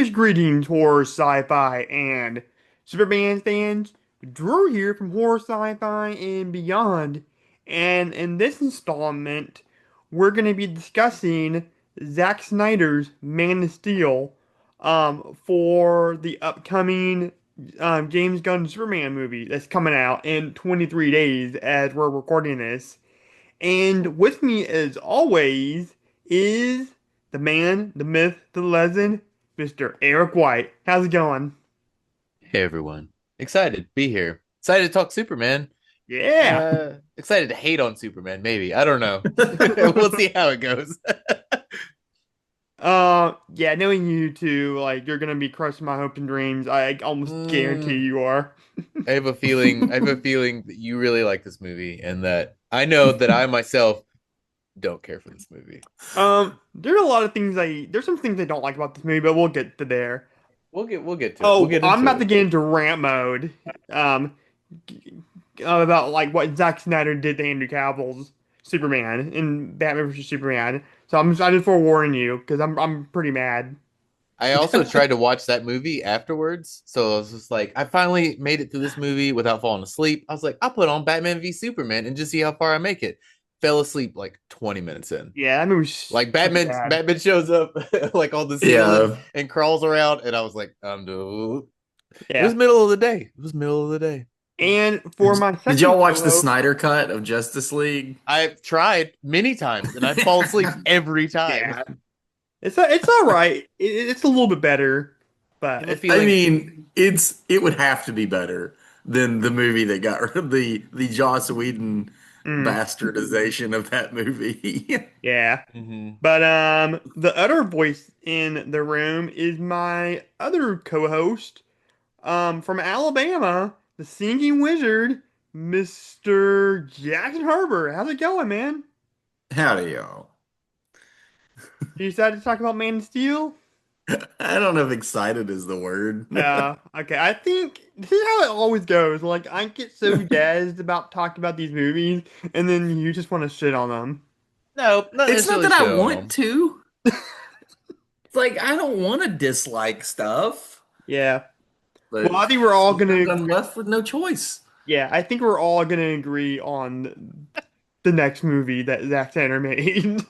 Darkest greetings, horror, sci-fi, and Superman fans. Drew here from Horror, Sci-Fi, and Beyond. And in this installment, we're going to be discussing Zack Snyder's Man of Steel for the upcoming James Gunn Superman movie that's coming out in 23 days as we're recording this. And with me, as always, is the man, the myth, the legend, Mr. Eric White. How's it going? Hey everyone. Excited to be here. Excited to talk Superman. Yeah. Excited to hate on Superman, maybe. I don't know. We'll see how it goes. Yeah, knowing you two, like, you're gonna be crushing my hopes and dreams. I almost guarantee Mm, you are. I have a feeling that you really like this movie and that I know that I myself don't care for this movie. There are a lot of things there's some things I don't like about this movie, but we'll get to there. We'll get to it. We'll Oh, get I'm into about to it. get into rant mode. Um, about like what Zack Snyder did to Andrew Cavill's Superman in Batman vs Superman. So I just forewarning you because I'm pretty mad. I also tried to watch that movie afterwards. So I was just like, I finally made it through this movie without falling asleep. I was like, I'll put on Batman v Superman and just see how far I make it. Fell asleep like 20 minutes in. Yeah, that movie's Like pretty Batman, bad. Batman shows up like on the ceiling Yeah. and crawls around, and I was like, dude. It was Yeah. middle of the day. It was middle of the day. And for Did, my did second y'all watch the co-host, Snyder cut of Justice League? I've tried many times, and I'd fall asleep every time. yeah, it's all right. It's a little bit better, I but have a it's I feeling. mean, it would have to be better than the movie that got the Joss Whedon mm, bastardization of that movie. yeah. Mhm. But the other voice in the room is my other co-host. From Alabama, the singing wizard, Mr. Jackson Herbert. How's it going, man? Howdy, y'all. You decided to talk about Man of Steel? I don't know if excited is the word. Okay. I think this is how it always goes. Like, I get so jazzed about talking about these movies, and then you just want to shit on them. No, not It's not necessarily that I shit on want them. to. It's like I don't want to dislike stuff, Yeah. Well, but I think we're all sometimes gonna, I'm left with no choice. yeah, I think we're all gonna agree on the next movie that Zack Snyder made.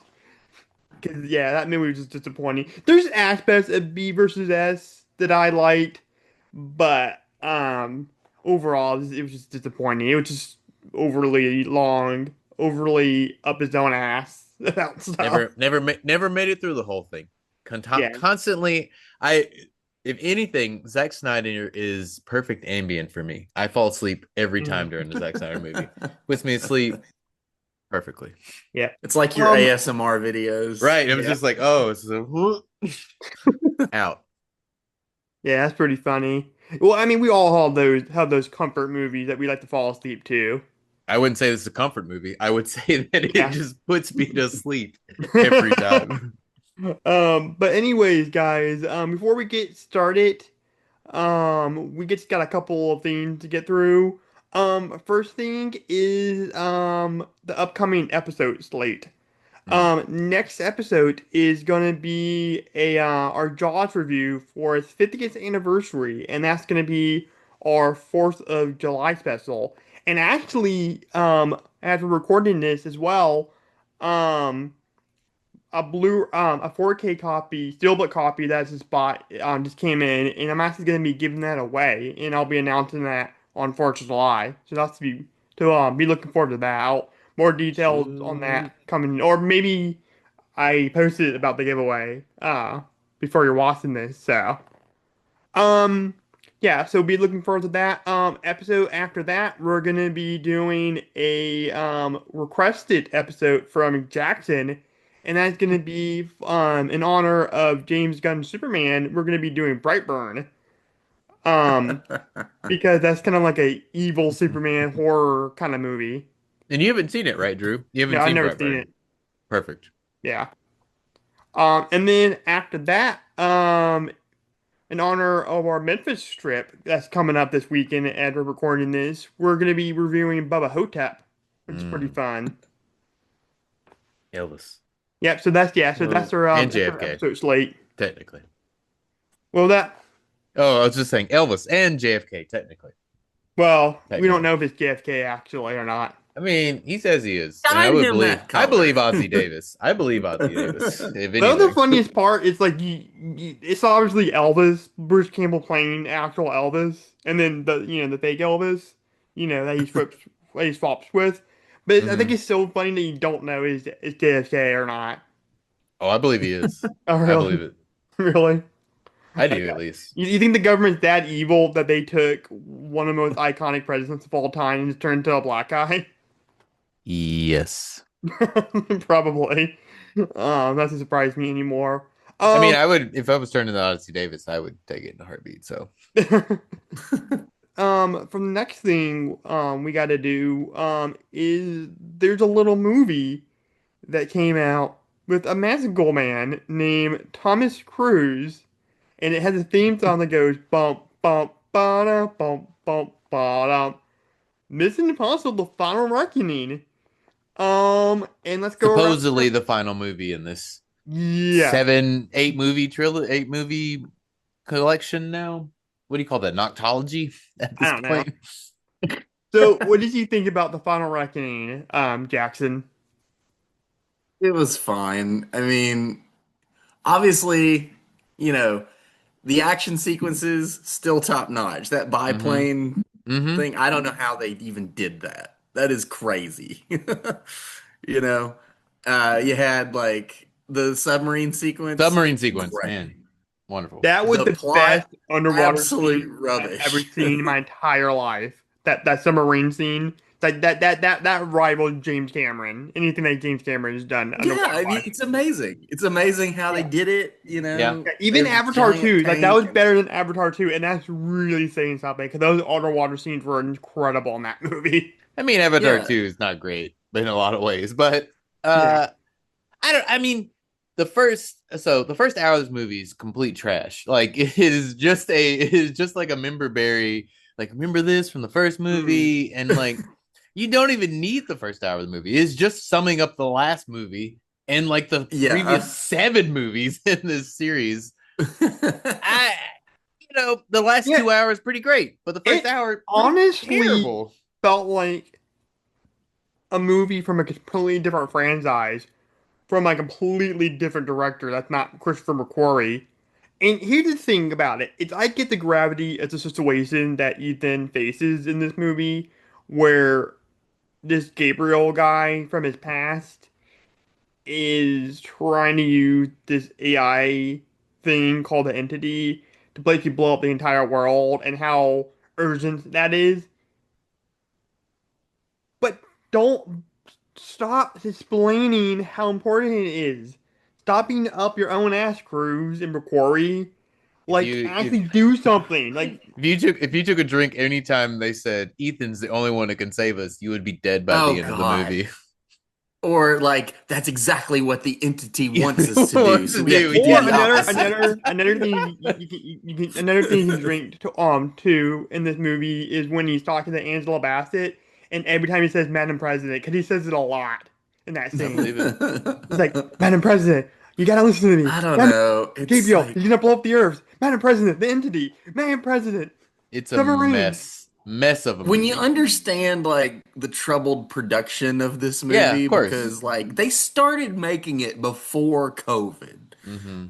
Because, yeah, that movie was just disappointing. There's aspects of B versus S that I liked, but overall, it was just disappointing. It was just overly long, overly up his own ass about stuff. Never made it through the whole thing. Yeah. Constantly, I. If anything, Zack Snyder is perfect ambient for me. I fall asleep every time Mhm. during the Zack Snyder movie. Puts me to sleep perfectly. Yeah. It's like your Um, ASMR videos. Right. It was yeah. just like, oh, it's out. Yeah, that's pretty funny. Well, I mean, we all have those comfort movies that we like to fall asleep to. I wouldn't say this is a comfort movie. I would say that it Yeah. just puts me to sleep every time. But anyways, guys, before we get started, we just got a couple of things to get through. First thing is the upcoming episode slate. Mm. Next episode is gonna be a our Jaws review for its 50th anniversary, and that's gonna be our 4th of July special. And actually, as we're recording this as well, um, a 4K copy, steelbook copy that's just bought just came in, and I'm actually gonna be giving that away, and I'll be announcing that on 4th of July. So that's to be looking forward to that. More details on that Sweet. coming, or maybe I posted about the giveaway before you're watching this. So um yeah, so be looking forward to that. Episode after that, we're gonna be doing a requested episode from Jackson, and that's gonna be in honor of James Gunn's Superman. We're gonna be doing Brightburn. Um because that's kind of like a evil Superman horror kind of movie. And you haven't seen it, right, Drew? You haven't Yeah, I've seen never seen Brightburn. it. Perfect. Yeah. And then after that, in honor of our Memphis trip that's coming up this weekend as we're recording this, we're going to be reviewing Bubba Hotep, which is pretty Mm. fun. Elvis. Yep. So that's Oh, our And that's our JFK, episode slate. technically. Well, that Oh, I was just saying Elvis and JFK, technically. we don't Technically. know if it's JFK actually or not. I mean, he says he is, and Dyed him that I believe color. Ozzy Davis. I believe Ozzy Davis, if Well, the anything. funniest part is like it's obviously Elvis, Bruce Campbell playing actual Elvis, and then the fake Elvis, that he swaps with. But I think Hmm. it's so funny that you don't know is JFK or not. Oh, I believe he is. Oh, I believe really? it. Really? I Like, do at least. you think the government's that evil that they took one of the most iconic presidents of all time and just turned into a black guy? Yes. Probably. That doesn't surprise me anymore. I mean, Um, I would if I was turning to Ozzy Davis, I would take it in a heartbeat. So from the next thing we got to do is there's a little movie that came out with a magical man named Thomas Cruise, and it has a theme song that goes bump bump ba da bump bump ba da. Mission Impossible: The Final Reckoning. And let's go around. supposedly the final movie in this Yes. 8 movie collection now. What do you call that? Noctology at I this don't know. point. So, what did you think about The Final Reckoning, Jackson? It was fine. I mean, obviously, you know, the action sequences still top notch. That Mm-hmm. biplane Mm-hmm. thing, I don't know how they even did that. That is crazy. You know, you had like the submarine sequence, Submarine sequence, great. man. Wonderful. That was The the plot, best underwater absolute scene I've ever rubbish. seen in my entire life. That submarine scene, that rivaled James Cameron. Anything that James Cameron has done Yeah, underwater I mean, wise. it's amazing. It's amazing how they Yeah. did it. Yeah. Yeah, They even have this Avatar giant 2, like that tank was and better than Avatar 2, and that's really saying something because those underwater scenes were incredible in that movie. I mean, Avatar yeah, 2 is not great in a lot of ways, but Yeah. I mean the first hour of this movie is complete trash. Like it is just like a member berry. Like, remember this from the first mm, movie, and like you don't even need the first hour of the movie. It's just summing up the last movie and like the previous yeah. 7 movies in this series. I the last Yeah, 2 hours pretty great, but the first it hour pretty honestly terrible. felt like a movie from a completely different franchise, from a completely different director that's not Christopher McQuarrie. And here's the thing about it. It's I get the gravity as a situation that Ethan faces in this movie where this Gabriel guy from his past is trying to use this AI thing called the entity to basically blow up the entire world and how urgent that is. But don't stop explaining how important it is. Stopping up your own ass, Cruz and McQuarrie. If Like, you actually do something. Like, if you took a drink anytime they said Ethan's the only one that can save us, you would be dead by Oh the end of the God. movie. Or like that's exactly what the entity wants us to do. What's So to we have do? to do or the opposite. another thing another thing you can drink to too in this movie is when he's talking to Angela Bassett, and every time he says Madam President, because he says it a lot in that I scene. believe it. He's like, Madam President, you gotta listen to me. I don't Madam know. It's Gabriel, like he's gonna blow up the Earth. Madam President, the entity. Madam President, It's a submarine. mess of a when you movie. understand like the troubled production of this Yeah, of movie course. because like they started making it before COVID. Hmm.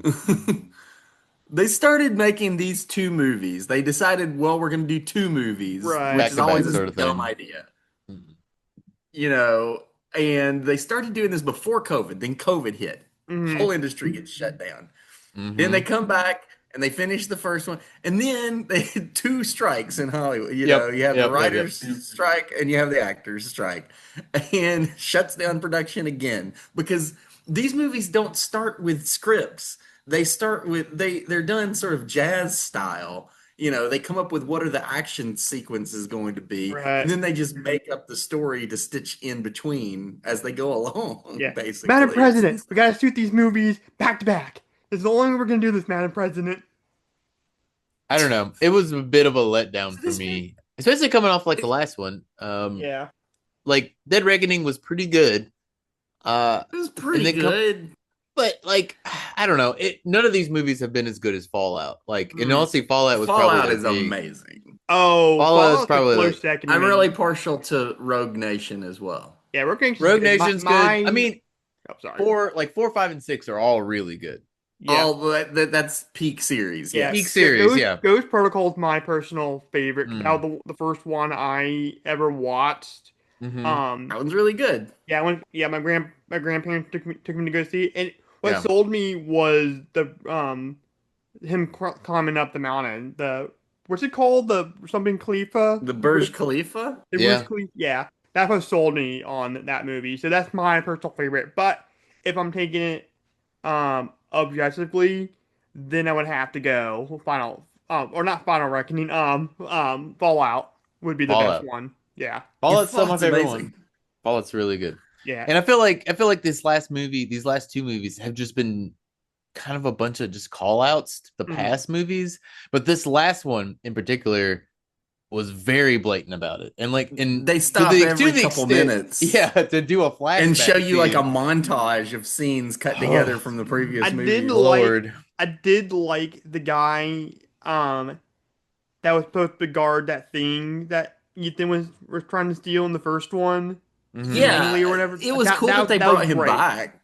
They started making these two movies. They decided, well, we're going to do two movies, which Right. Back is to back always a sort of dumb thing. idea, Mhm. you know. And they started doing this before COVID. Then COVID hit. Hmm. Whole industry gets shut down. Then they Hmm. come back and they finish the first one, and then they had two strikes in Hollywood. You know, Yep. you have the Yep. writers' strike and you have the actors' strike, and shuts down production again because these movies don't start with scripts. They start with they're done sort of jazz style. You know, they come up with what are the action sequences going to be, and Right. then they just make up the story to stitch in between as they go along. Yeah. Madam Basically, President, we gotta shoot these movies back to back. This is the only way we're gonna do this, Madam President. I don't know. It was a bit of a letdown so for this me, especially coming off like the it, last one. Yeah. Like Dead Reckoning was pretty good. Uh, it was and pretty then come good. But like, I don't know. None of these movies have been as good as Fallout. Like, in Hmm. honestly, Fallout was probably Fallout like is the amazing. Oh, Fallout's Fallout's a probably close like second to I'm really me. partial to Rogue Nation as well. Yeah, Rogue Nation's Rogue good. Nation's good. I mean, Oh, sorry. four, five, and six are all really good. Yeah, All that's peak series, yeah. Peak yes. series, yeah. Ghost Protocol is my personal favorite because that Mm. was the first one I ever watched. Hmm. Um, That one's really good. yeah, my grandparents took me to go see it, and what Yeah. sold me was the him climbing up the mountain. The what's it called? The something Khalifa? The Burj Khalifa? The Burj Yeah. Khalifa. Yeah, that's what sold me on that movie. So that's my personal favorite. But if I'm taking it objectively, then I would have to go Final or not Final Reckoning. Fallout would be the best Fallout. one. Yeah, Yeah, Fallout's still my Fallout's favorite one. amazing. Fallout's really good. yeah. And I feel like these last two movies have just been kind of a bunch of just call outs to the Mhm. past movies. But this last one in particular was very blatant about it. And like in They stop to every the couple extent, minutes yeah, to do a and show flashback you like a scene. montage of scenes cut together Oh, from the I previous did movies. like Lord. I did like the guy that was supposed to guard that thing that Ethan was trying to steal in the first one, Hmm. Langley Yeah, or whatever. it was cool that they That was brought him great. back.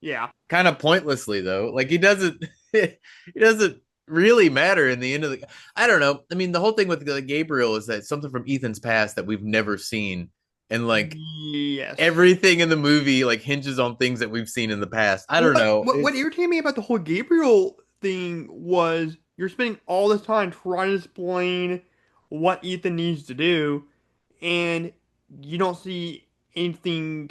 Yeah. Kind of pointlessly though. Like he doesn't he doesn't really matter in the end of the I don't know. I mean, the whole thing with Gabriel is that something from Ethan's past that we've never seen. And like Yes. everything in the movie like hinges on things that we've seen in the past. I Well, don't know. what It's irritated me about the whole Gabriel thing was you're spending all this time trying to explain what Ethan needs to do, and you don't see anything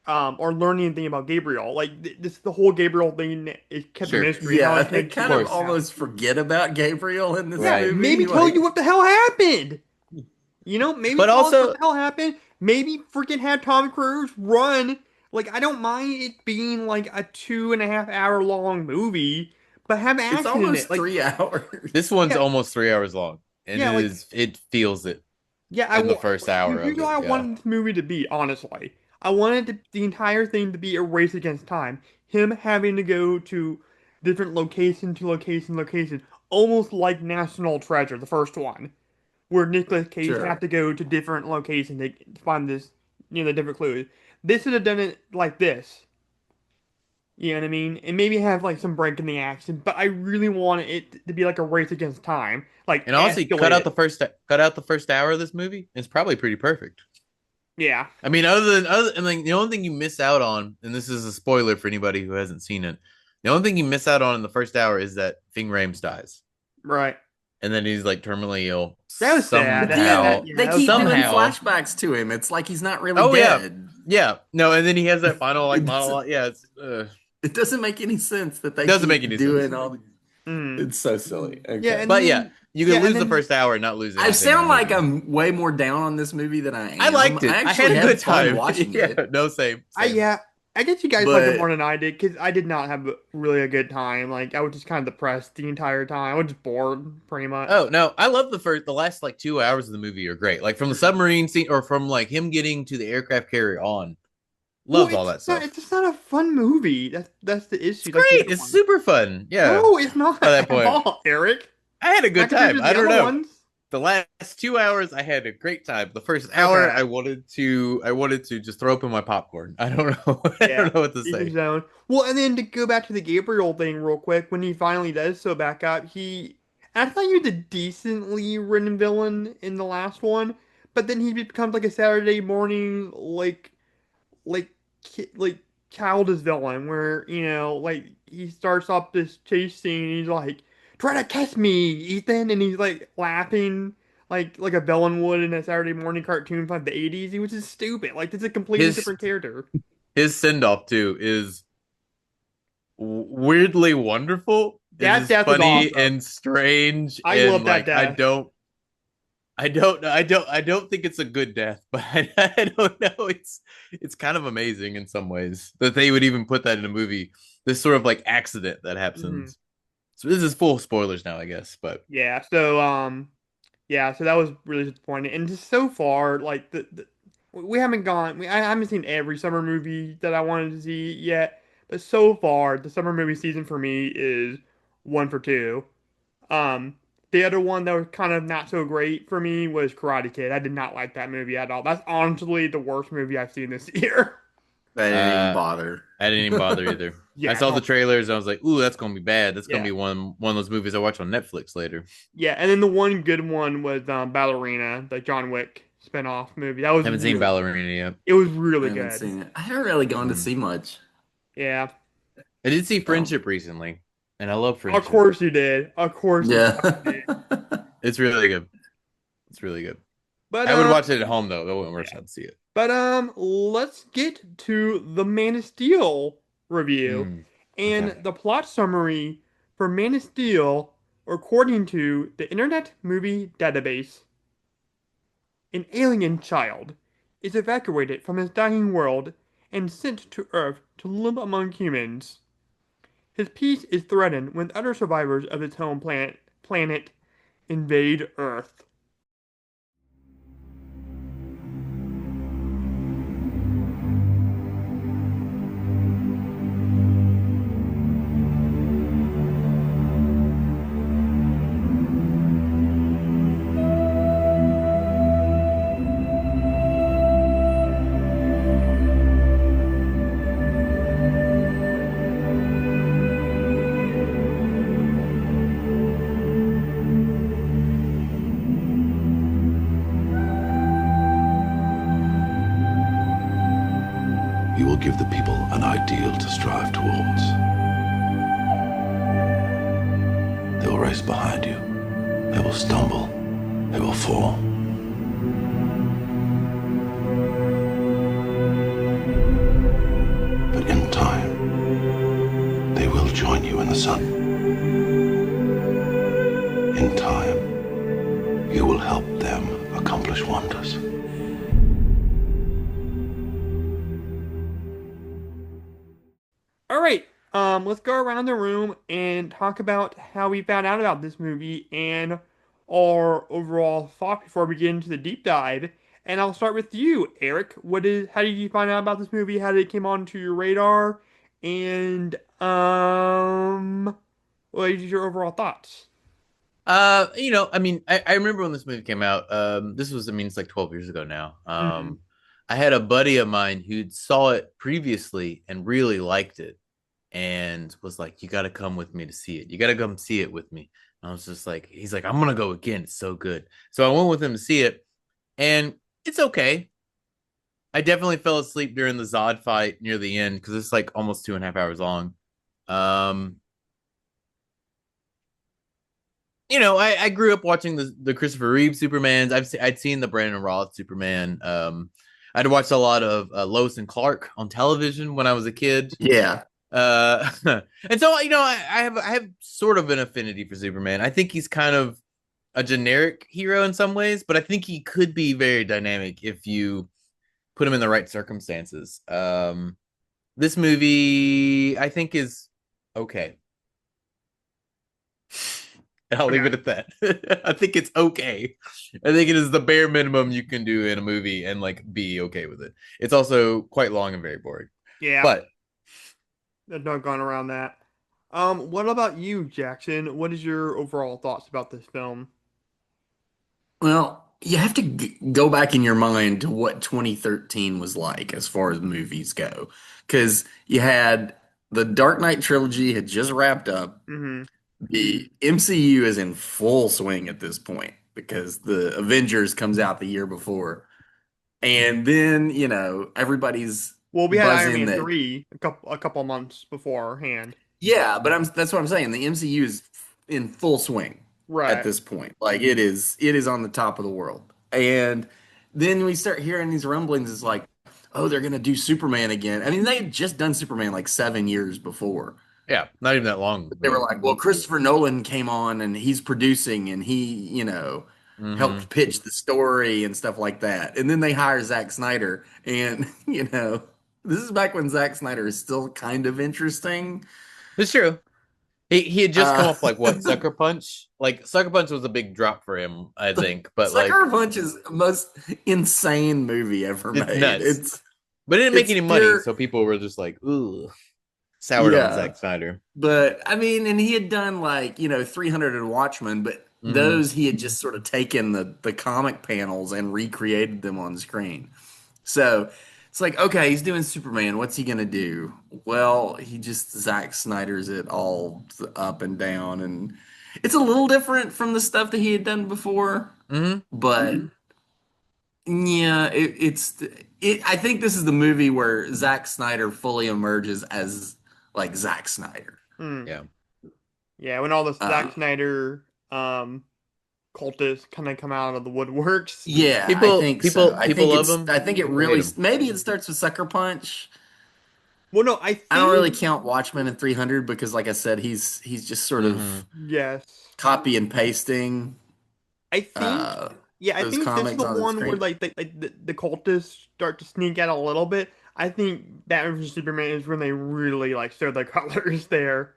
or learn anything about Gabriel. Like this, the whole Gabriel thing is kept a sure. mystery. How Yeah, they intense he kind of is. Course. Yeah, almost forget about Gabriel in this yeah. Right. Maybe movie. tell you Like, what the hell happened. You know, maybe But tell us what also the hell happened. Maybe freaking have Tom Cruise run. Like, I don't mind it being like a 2.5 hour long movie, but have it's action in it. almost Like, 3 hours. this one's yeah, almost 3 hours long. And yeah, like, it feels it yeah. in the first hour Here's of what it. I Yeah. wanted this movie to be. Honestly, I wanted the entire thing to be a race against time. Him having to go to different location to location, almost like National Treasure, the first one, where Nicolas Cage have Sure. to go to different locations to find this, the different clues. This would have done it like this. You know what I mean? And maybe have like some break in the action, but I really wanted it to be like a race against time, like And honestly, escalate it. cut out the first hour of this movie. It's probably pretty perfect. Yeah, I mean, other and like the only thing you miss out on, and this is a spoiler for anybody who hasn't seen it, the only thing you miss out on in the first hour is that Ving Rhames dies, right. and then he's like terminally ill That was sad. But then somehow. Yeah, they that was keep sad. doing Somehow. flashbacks to him. It's like he's not really Oh yeah, dead. yeah. No, and then he has that final like It doesn't, monologue. Yeah, it doesn't make any sense that it they doesn't make any keep sense. doing all. Mm. It's so silly. Yeah, Okay. and But yeah, then you can yeah, and lose the then first hour and not lose I anything in the sound like movie. I'm way more down on this movie than I I am. liked I it. I had actually a had good fun time. watching Yeah, it, no, same, I same. yeah, I guess you guys liked it more but than I did because I did not have really a good time. Like I was just kind of depressed the entire time. I was just bored, pretty much. Oh no, I love the last like 2 hours of the movie are great. Like from the submarine scene or from like him getting to the aircraft carrier on. Well, Loved all that stuff. it's just not a fun movie. That's the It's issue. Like the great. other It's ones. super fun. Yeah. No, it's not By that at point, all, Eric. I had a Not good compared time. to I the don't other know. ones. The last 2 hours, I had a great time. The first hour, Okay. I wanted to just throw open my popcorn. I don't know. I Yeah. don't know what to Each his say. own. Well, and then to go back to the Gabriel thing real quick, when he finally does so back up, I thought he was a decently written villain in the last one, but then he becomes like a Saturday morning like like childish villain where like he starts off this chase scene and he's like try to catch me Ethan and he's like laughing like a villain would in a Saturday morning cartoon from the 80s. He was just stupid. Like this is a completely His different character. his send off too is weirdly wonderful. It That is death is funny awesome. and strange I and love that like death. I don't think it's a good death, but I don't know. It's kind of amazing in some ways that they would even put that in a movie. This sort of like accident that Hmm. happens. So this is full spoilers now, I guess. But Yeah, so that was really disappointing. And just so far, like we haven't I haven't seen every summer movie that I wanted to see yet, But so far, the summer movie season for me is one for two. Um, the other one that was kind of not so great for me was Karate Kid. I did not like that movie at all. That's honestly the worst movie I've seen this year. I didn't even Uh, bother. I didn't even bother either. I Yeah, saw the trailers. And I was like, "Ooh, that's gonna be bad. That's gonna yeah, be one of those movies I watch on Netflix later." yeah. And then the one good one was Ballerina, the John Wick spinoff movie. That was Haven't seen really, Ballerina yet. it was I really haven't good. seen it. I haven't really gone to Mm. see much. Yeah, I did see So Friendship recently, and I love of Friendship. course you did. Of course you yeah. fucking did. It's really good. It's really good. But I would watch it at home though. That wouldn't work yeah. out to see it. But let's get to the Man of Steel review Mm, okay. and the plot summary for Man of Steel, according to the Internet Movie Database. An alien child is evacuated from his dying world and sent to Earth to live among humans. His peace is threatened when other survivors of his home planet invade Earth. You will give the people an ideal to strive towards. They will race behind you. They will stumble. They will fall. But in time, they will join you in the sun. In time, you will help them accomplish wonders. All right, let's go around the room and talk about how we found out about this movie and our overall thought before we get into the deep dive. And I'll start with you, Eric. How did you find out about this movie? How did it came onto your radar? And what is your overall thoughts? I mean, I remember when this movie came out. This was, I mean, it's like 12 years ago now. Hmm. I had a buddy of mine who saw it previously and really liked it and was like, "You got to come with me to see it. You got to come see it with me." And I was just like, he's like, "I'm gonna go again. It's so good." So I went with him to see it, and it's okay. I definitely fell asleep during the Zod fight near the end because it's like almost 2.5 hours long. Um, I grew up watching the Christopher Reeve Supermans. I'd seen the Brandon Roth Superman. I'd watched a lot of Lois and Clark on television when I was a kid. Yeah. Uh, and so I have sort of an affinity for Superman. I think he's kind of a generic hero in some ways, but I think he could be very dynamic if you put him in the right circumstances. This movie I think is okay. And I'll leave Okay. it at that. I think it's okay. I think it is the bare minimum you can do in a movie and like be okay with it. It's also quite long and very boring. Yeah, But there's no going around that. What about you, Jackson? What is your overall thoughts about this film? Well, you have to go back in your mind to what 2013 was like as far as movies go. Because you had the Dark Knight trilogy had just wrapped up. Hmm. The MCU is in full swing at this point because the Avengers comes out the year before. And then, everybody's Well, we had Iron buzzing Man that. 3 a couple months beforehand. Yeah, but that's what I'm saying. The MCU is in full swing at Right. this point. Like it is on the top of the world. And then we start hearing these rumblings. It's like, oh, they're gonna do Superman again. I mean, they had just done Superman like 7 years before. yeah, not even that long They were ago. like, well, Christopher Nolan came on and he's producing and he, Mm-hmm. helped pitch the story and stuff like that. And then they hire Zack Snyder, and this is back when Zack Snyder is still kind of interesting. It's true. He had just come Uh, off like what Sucker Punch. Like Sucker Punch was a big drop for him, I think. But Sucker like Punch is the most insane movie ever it's made. nuts. It's But it didn't make it's any money, pure. so people were just like, "Ooh." soured on Yeah. Zack Snyder. But I mean, and he had done like, 300 and Watchmen, but Hmm. those he had just sort of taken the comic panels and recreated them on screen. So it's like, okay, he's doing Superman. What's he gonna do? Well, he just Zack Snyder's it all up and down, and it's a little different from the stuff that he had done before. Hmm. But yeah, I think this is the movie where Zack Snyder fully emerges as like Zack Snyder. Hmm. Yeah. Yeah, when all the Zack Uh, Snyder cultists kind of come out of the woodworks. yeah, I People, think so. people, people love him. I think it People hate really, him. maybe it starts with Sucker Punch. Well, no, I I don't really think count Watchmen and 300 because, like I said, he's just sort Hmm. of yes. copy and pasting I think uh yeah, I those think this is comics the on the one where screen. the cultists start to sneak out a little bit. I think Batman vs Superman is when they really like show their colors there.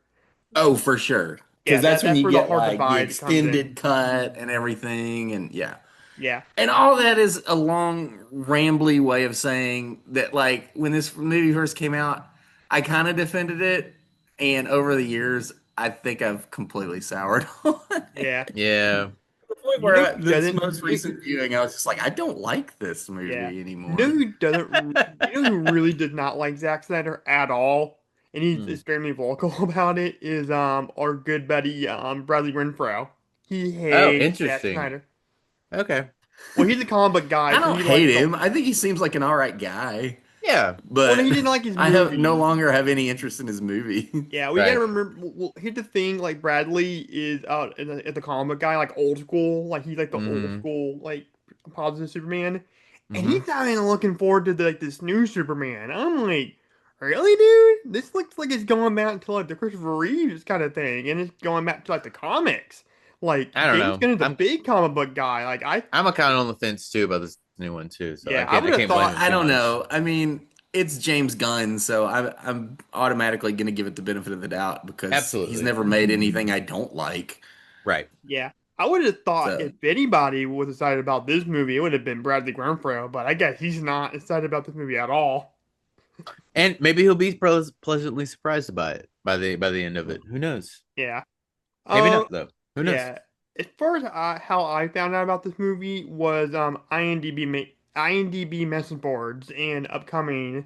Oh, for sure. Yeah, Because that's when that's you where the get hard like the divide comes in. extended cut and everything, and yeah. Yeah, And all that is a long, rambly way of saying that, like, when this movie first came out, I kind of defended it, and over the years, I think I've completely soured on it. yeah. To Yeah. the point You where know who this doesn't? most recent viewing, I was just like, I don't like this Yeah. movie You know anymore. who doesn't? You know who really did not like Zack Snyder at all, and he's Mm. extremely vocal about it. Is our good buddy Bradley Renfro. He Oh, hates Zack interesting. Snyder. Okay. Well, he's a comic book guy, I so don't he hate likes the. him. I think he seems like an all right guy, Yeah. Well, no, but he didn't like his I have no movies. longer have any interest in his movie. Yeah, we gotta Right. remember. Well, here's the thing: like Bradley is is the comic guy, like old school. Like he's like the old Hmm. school, like positive Superman, and Hmm. he's not even looking forward to like this new Superman. I'm like, really, dude? This looks like it's going back to like the Christopher Reeves kind of thing, and it's going back to like the comics. Like I don't James know. Gunn's a big comic book guy. Like I'm a kind of on the fence too about this new one too. So yeah, I I would have can't blame Well, thought. him I too don't much. know. I mean, it's James Gunn, so I'm automatically going to give it the benefit of the doubt because he's Absolutely. never made anything I don't like. Right. Yeah, I would have thought So if anybody was excited about this movie, it would have been Bradley Renfro, but I guess he's not excited about this movie at all. And maybe he'll be pleasantly surprised by it by the end of it. Who knows? Yeah. Maybe Um. not though. Who knows? Yeah. As far as how I found out about this movie was IMDb message boards and upcoming,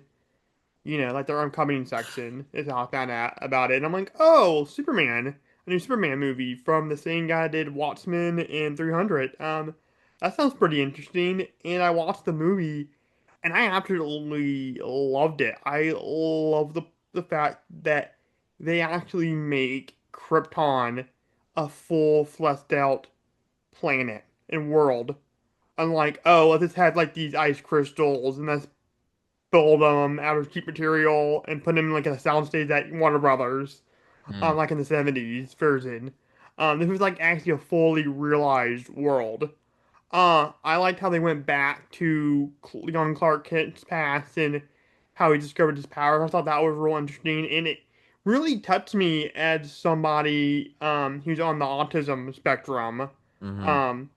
like their upcoming section is how I found out about it. And I'm like, oh, Superman, a new Superman movie from the same guy that did Watchmen and 300. That sounds pretty interesting. And I watched the movie and I absolutely loved it. I love the fact that they actually make Krypton a full fleshed out planet and world. Unlike, oh, let's just have like these ice crystals and let's build them out of cheap material and put them in like a soundstage at Warner Brothers, Hmm. like in the 70s version. This was like actually a fully realized world. I liked how they went back to young Clark Kent's past and how he discovered his powers. I thought that was real interesting, and it really touched me as somebody who's on the autism spectrum, Hmm. um,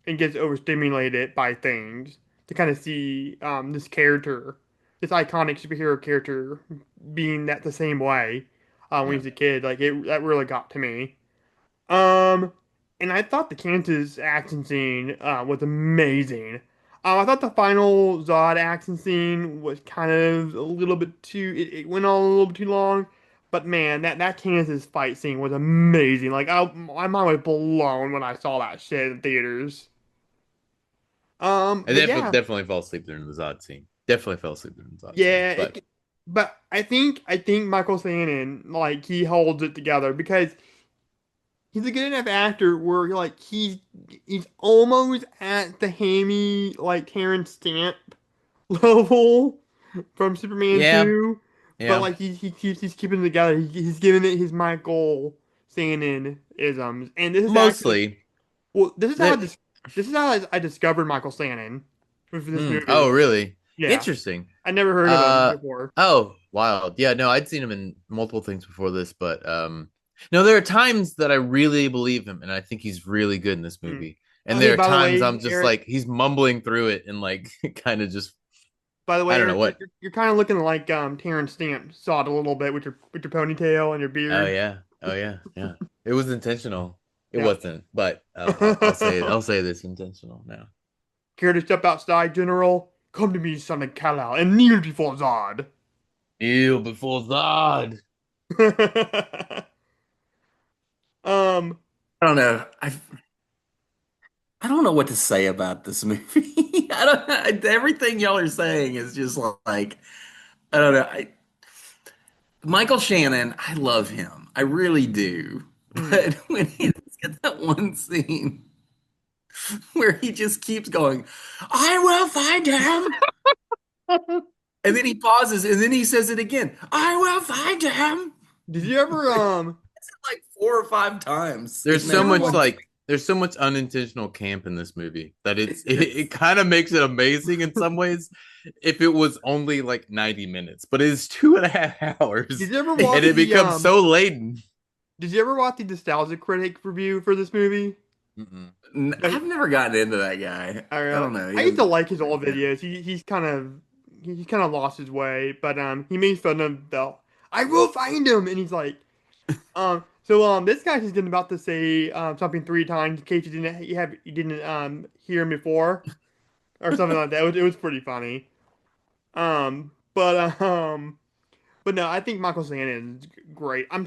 and gets overstimulated by things to kind of see this character, this iconic superhero character, being that the same way when Yeah. he's a kid. Like it, that really got to me. Um, and I thought the Kansas action scene was amazing. I thought the final Zod action scene was kind of a little bit too. It went on a little bit too long, but man, that Kansas fight scene was amazing. Like my mind was blown when I saw that shit in theaters. I But yeah, definitely fell asleep during the Zod scene. Definitely fell asleep during the Zod scene. yeah. But But I think Michael Shannon like he holds it together because he's a good enough actor where like he's almost at the hammy like Terrence Stamp level from Superman yeah, 2, but yeah. like he's keeping it together. He's giving it his Michael Shannon isms, and this is actually Mostly. well That this is how I discovered Michael Shannon with this oh movie. really? Yeah, Interesting. I never heard of him Uh before. oh, wild. Yeah, no, I'd seen him in multiple things before this, but no, there are times that I really believe him and I think he's really good in this Hmm. movie. Oh, And hey, there are by the times way, I'm just Eric, like he's mumbling through it and like kind of just By the I way, don't know what. you're kind of looking like Terrence Stamp saw it a little bit with your ponytail and your Oh beard. yeah. Oh yeah. Yeah. It was intentional. It Yeah. wasn't, but I'll say it. I'll say this intentional now. Care to step outside, General? Come to me, son of Kal-El, and kneel before Zod. Kneel before God. um, I don't know. I don't know what to say about this movie. Everything y'all are saying is just like I don't know. Michael Shannon, I love him. I really do. mm. But when he's got that one scene where he just keeps going, I will find him. And then he pauses and then he says it again. I will find him. Did you ever Like 4 or 5 times There's in did you so that ever much watch? one. there's so much unintentional camp in this movie that it kind of makes it amazing in some ways if it was only like 90 minutes, but it's 2.5 hours Did you ever and watch it the becomes so laden. Did you ever watch the Nostalgia Critic review for this movie? Mm-mm. I, I've never gotten into that guy. I I really, don't know. He I used to doesn't. like his old videos. He's kind of lost his way, but he made fun of the I will find him, and he's like this guy's just about to say something 3 times in case you didn't hear him before or something like that. It was pretty funny. Um, but um, but no, I think Michael Shannon is great. I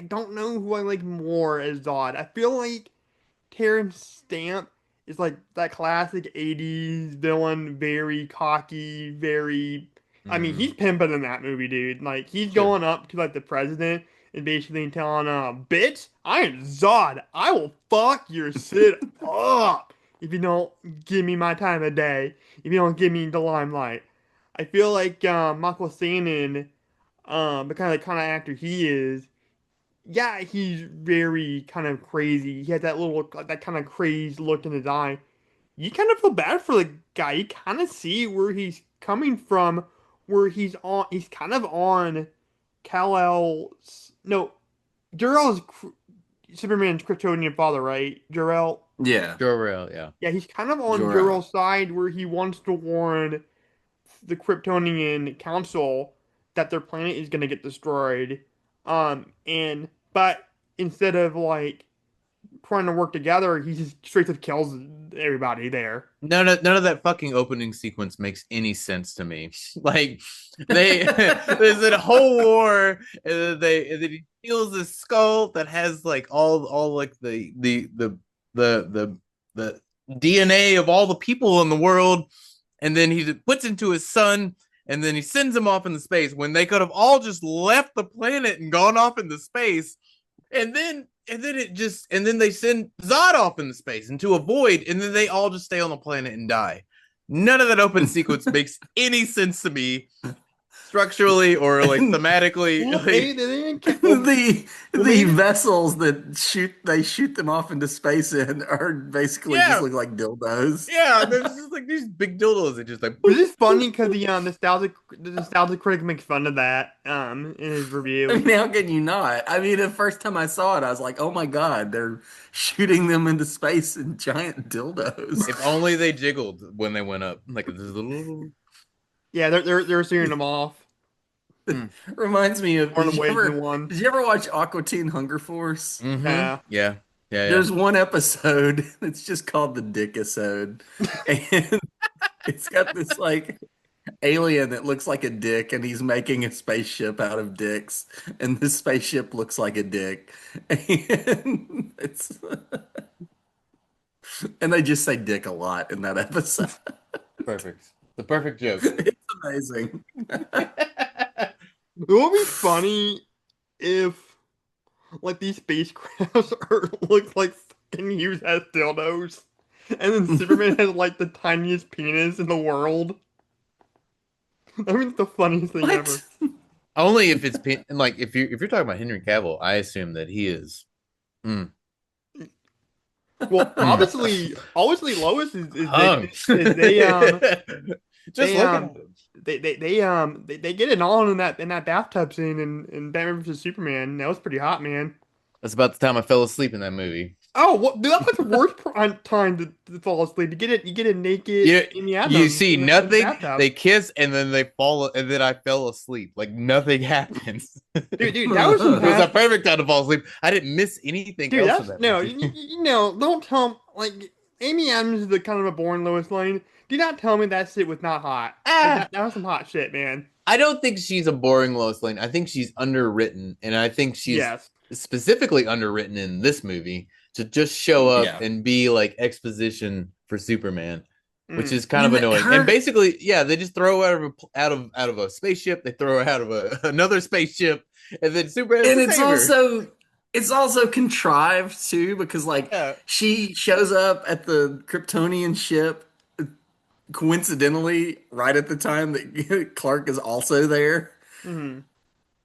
don't know who I like more as Zod. I feel like Terrence Stamp is like that classic 80s villain, very cocky, very. I mean, Mm-hmm. he's pimping in that movie, dude. Like, he's Sure. going up to, like, the president and basically telling, bitch, I am Zod. I will fuck your shit up if you don't give me my time of day, if you don't give me the limelight. I feel like, Michael Shannon, the kind of actor he is, yeah, he's very kind of crazy. He has that little that kind of crazed look in his eye. You kind of feel bad for the guy. You kind of see where he's coming from, where he's kind of on Kal-El's no, Jor-El's Superman's Kryptonian father, right? Jor-El. Yeah, Jor-El, yeah. Yeah, he's kind of on Jor-El. Jor-El's side where he wants to warn the Kryptonian Council that their planet is gonna get destroyed. And but instead of like trying to work together, he just straight up kills everybody there. None of that fucking opening sequence makes any sense to me. Like they there's a whole war, and then he steals this skull that has like all like the the DNA of all the people in the world, and then he puts into his son, and then he sends him off into space when they could have all just left the planet and gone off into space, and then they send Zod off into space into a void, and then they all just stay on the planet and die. None of that open sequence makes any sense to me structurally or like And thematically. Well, Like, they didn't kill. Well, the maybe vessels that shoot them off into space in are basically just yeah, look like dildos. yeah, there's just like these big dildos that just like it's boop. just funny because the nostalgic critic makes fun of that in his I review. mean, how can you not? I mean, the first time I saw it, I was like, "Oh my God, they're shooting them into space in giant dildos." If only they jiggled when they went up, like this little. Yeah, they're seeing them off, Mm. Reminds me of throwing them away from one. did you ever watch Aqua Teen Hunger Force? Mm-hmm. Yeah. Yeah, yeah, yeah. There's one episode that's just called the Dickisode, and it's got this like alien that looks like a dick, and he's making a spaceship out of dicks, and the spaceship looks like a dick, and they just say dick a lot in that episode. Perfect. The perfect joke. It's amazing. It would be funny if like these spacecrafts look like fucking used as dildos, and then Superman has like the tiniest penis in the world. I mean, it's the funniest thing ever. What? Only if it's like if you're talking about Henry Cavill, I assume that he is. Mm, Well, mm, obviously Lois hung. is Just they looking at him. they get it on in that bathtub scene in Batman vs Superman. That was pretty hot, man. That's about the time I fell asleep in that movie. Oh, well, dude, that's like the worst time to fall asleep. You get a naked You Amy you Adams see in the nothing. bathtub. They kiss and then they fall, and then I fell asleep. Like nothing happens. Dude, that was some It was a past. perfect time to fall asleep. I didn't miss anything Dude, else in that's that no, movie. you know, don't tell me like Amy Adams is the kind of a born Lois Lane. Do not tell me that shit was not hot. Like Ah, that was some hot shit, man. I don't think she's a boring Lois Lane. I think she's underwritten, and I think she's Yes. specifically underwritten in this movie to just show up Yeah. and be like exposition for Superman, which Mm. is I kind of mean, annoying. And her basically, yeah, they just throw her out of a spaceship. They throw her out of another spaceship, and then Superman has and to save her. it's also contrived too because like Yeah. she shows up at the Kryptonian ship coincidentally right at the time that Clark is also there. Mm.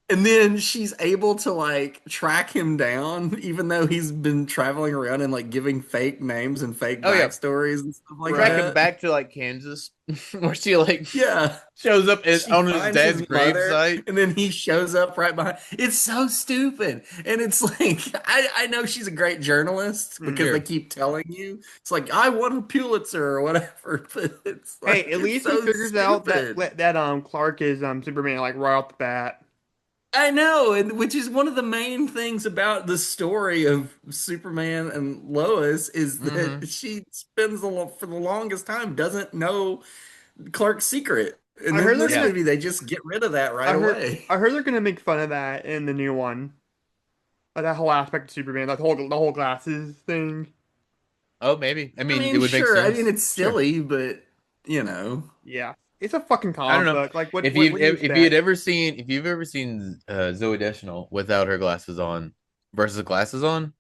And then she's able to like track him down, even though he's been traveling around and like giving fake names and fake Oh yeah, backstories and stuff like track him Right. that. back to like Kansas, where she like Yeah. shows up She on his finds dad's his mother, gravesite. and then he shows up right behind. It's so stupid. And it's like, I know she's a great journalist Mm. because they Sure. keep telling you, it's like, I won a Pulitzer or whatever. But it's Hey, like, at it's least he so figures out stupid. that Clark is Superman like right off the bat. I know, and which is one of the main things about the story of Superman and Lois is Mm-hmm. that she spends for the longest time doesn't know Clark's secret. And I in heard they're this Yeah. gonna movie, they just get rid of that right I heard away. I heard they're gonna make fun of that in the new one. Like that whole aspect of Superman, the whole glasses thing. Oh, maybe. I I mean, it mean, would make sure. I mean, sense. it's Sure. silly, but you know, Yeah. It's a fucking I don't comic know. book. Like If you what do you if you had expect? ever seen if you've ever seen Zoe Deschanel without her glasses on versus glasses on,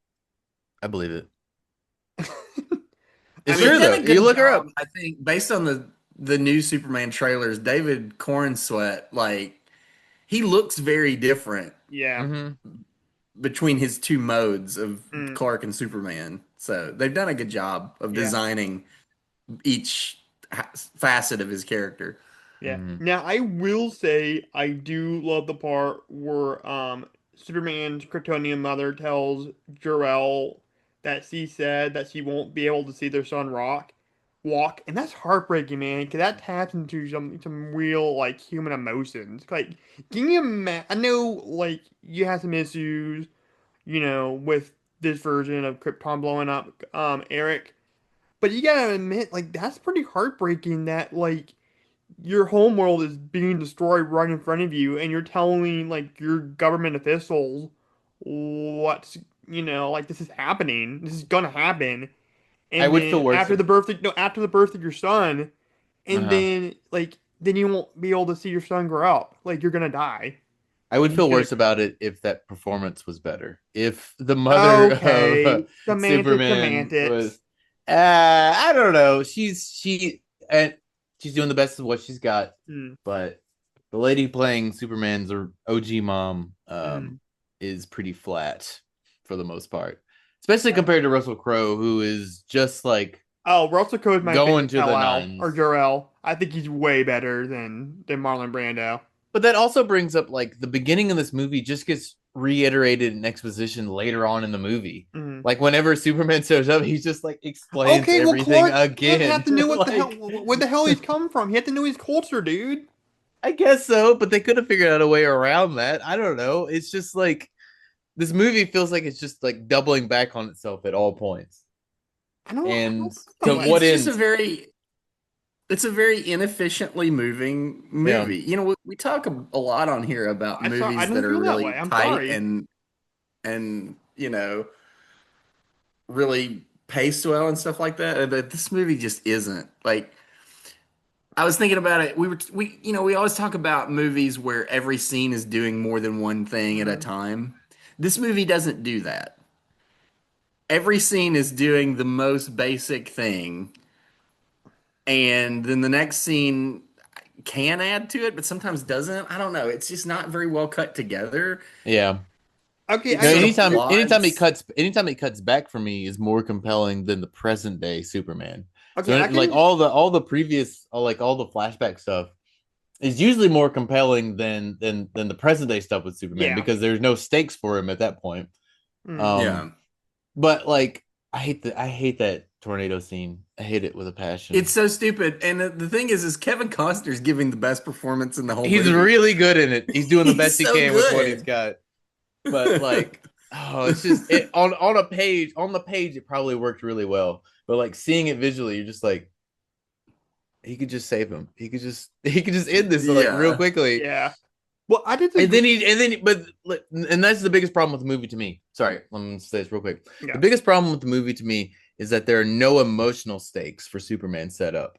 I believe it. I It's they've true mean, done though. a You good look her job. up. I think based on the new Superman trailers, David Cornsweet, like he looks very different yeah. Hmm. between his two modes of Mm, Clark and Superman. So they've done a good job of yeah. designing each facet of his character. Yeah. Hmm. Now I will say I do love the part where Superman's Kryptonian mother tells Jor-El that she said that she won't be able to see their son walk, and that's heartbreaking, man, because that taps into some real like human emotions. Like, can you imagine? I know like you have some issues, you know, with this version of Krypton blowing up Eric, but you gotta admit like that's pretty heartbreaking that like your home world is being destroyed right in front of you, and you're telling like your government officials what's like this is happening, this is gonna happen, I and would feel then worse. after the birth of your son, and Uh-huh. then you won't be able to see your son grow up, like you're gonna die, I would and he's feel gonna. worse about it if that performance was better. If the mother of Okay, Superman semantics. was, I don't know. And she's doing the best of what she's got, Hmm. but the lady playing Superman's or OG mom Hmm. is pretty flat for the most part, especially compared to Russell Crowe, who is just like Oh, Russell Crowe is my going favorite to the Kal-El or nines. Jor-El. I think he's way better than Marlon Brando. But that also brings up like the beginning of this movie just gets reiterated in exposition later on in the movie. Mhm. Like whenever Superman shows up, he just like explains Okay, well, everything Clark Kent again. had to know what the hell Like where the hell he's come from. He had to know his culture, dude. I guess so, but they could have figured out a way around that. I don't know. It's just like this movie feels like it's just like doubling back on itself at all points. I don't And feel that to way. what It's just end? it's a very inefficiently moving Yeah. movie. You know, we talk a lot on here about I movies that don't are feel that way. really I'm tight sorry. and really paced well and stuff like that. But this movie just isn't. Like I was thinking about it. We always talk about movies where every scene is doing more than one thing at a Mhm. time. This movie doesn't do that. Every scene is doing the most basic thing, and then the next scene can add to it, but sometimes doesn't. I don't know. It's just not very well cut together. Yeah. Okay, It I No, sort get of you. plods. anytime it cuts back for me is more compelling than the present day Superman. Okay, So I like can. all the previous like all the flashback stuff is usually more compelling than the present day stuff with Superman Yeah. because there's no stakes for him at that point. Mm. Um Yeah. but like I hate that tornado scene. I hate it with a passion. It's so stupid. And the thing is Kevin Costner's giving the best performance in the whole He's movie. really good in it. He's doing the He's best he so can with what he's good. got. But like, oh, it's just on a page, on the page it probably worked really well. But like seeing it visually, you're just like, he could just save him. He could just end this like real Yeah. quickly. Yeah. Well, I And disagree. then and that's the biggest problem with the movie to me. Sorry, let me say this real quick. The Yeah. biggest problem with the movie to me is that there are no emotional stakes for Superman set up,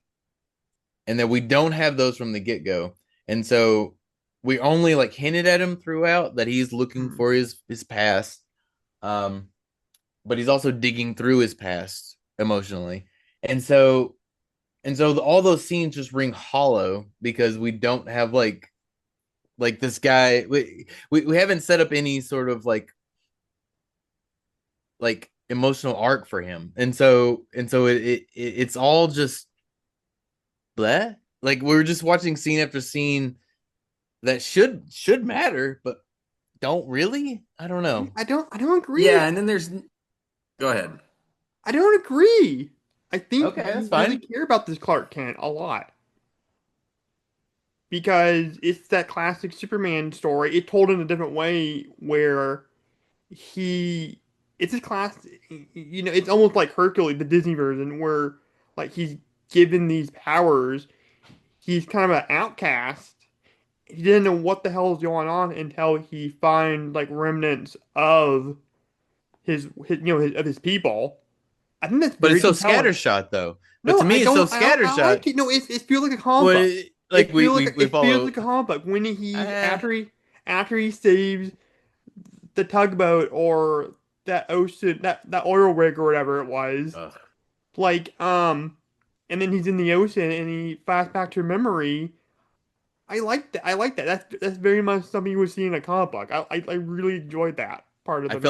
and that we don't have those from the get go. And so we only like hinted at him throughout that he's looking Hmm. for his past, um, but he's also digging through his past emotionally, and all those scenes just ring hollow because we don't have like this guy we haven't set up any sort of like emotional arc for him, and so it's all just bleh. Like we're just watching scene after scene that should matter but don't really. I don't know. I don't agree. Yeah, and then there's go ahead. I don't agree. I think Okay, that's you really fine. care about this Clark Kent a lot because it's that classic Superman story. It told in a different way where he it's a class it's almost like Hercules, the Disney version, where like he's given these powers. He's kind of an outcast. He didn't know what the hell is going on until he finds like remnants of his people. I think that's But it's very so compelling. scattershot though. But No, to I me it's so don't. I scattershot. like it. No, it feels like a comic Well, book. like we It feels follow. like a comic book when he eh, after he saves the tugboat or that ocean that oil rig or whatever it was. ugh. Like and then he's in the ocean and he flashed back to memory. I like that. I like that. That's very much something you would see in a comic book. I really enjoyed that part of the movie.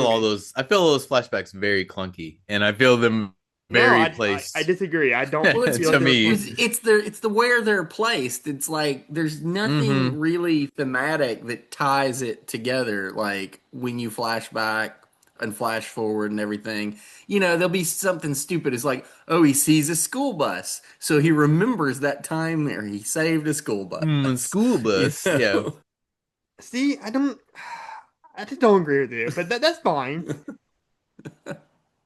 I feel all those flashbacks very clunky, and I feel them No, very I placed disagree. I don't Well, it's feel like to they were me. it's clunky. it's the where they're placed. It's like there's nothing Hmm. really thematic that ties it together. Like when you flash back and flash forward and everything, there'll be something stupid. It's like, oh, he sees a school bus, so he remembers that time there he saved a school bus. School bus, You yeah. know? See, I don't. I just don't agree with you, but that's fine.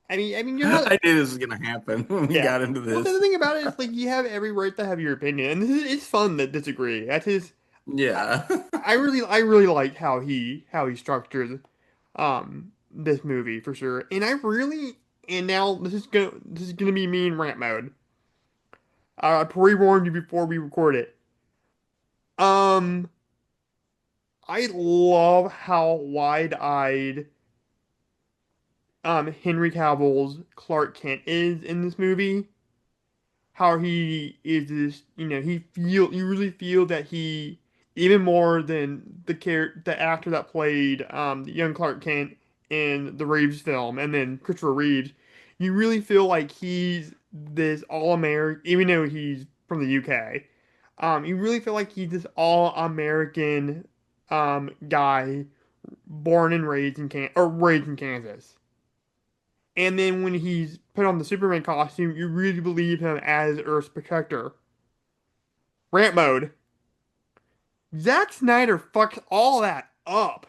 You're not. I knew this was gonna happen when we Yeah. got into Well, the this. thing about it is, like, you have every right to have your opinion, and it's fun to disagree. That's his. I, Yeah. I really like how he structured, this movie for sure, and I really. And now this is gonna be me in rant mode. I pre-warned you before we record it. Um, I love how wide-eyed Henry Cavill's Clark Kent is in this movie. How he is this, you really feel that he even more than the actor that played the young Clark Kent in the Reeves film and then Christopher Reeves, you really feel like he's this all American even though he's from the UK. You really feel like he's this all American guy born and raised in Kansas. And then when he's put on the Superman costume, you really believe him as Earth's protector. Rant mode. Zack Snyder fucks all that up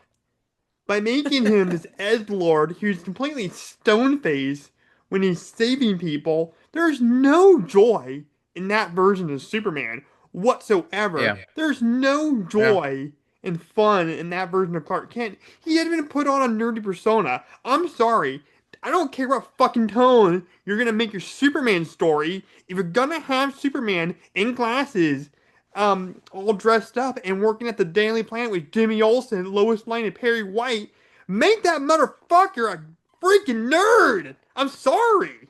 by making him this edgelord who's completely stone-faced when he's saving people. There's no joy in that version of Superman whatsoever. Yeah. There's no Yeah. joy and fun in that version of Clark Kent. He had even put on a nerdy persona. I'm sorry. I don't care what fucking tone you're gonna make your Superman story. If you're gonna have Superman in glasses, all dressed up and working at the Daily Planet with Jimmy Olsen, Lois Lane, and Perry White, make that motherfucker a freaking nerd. I'm sorry.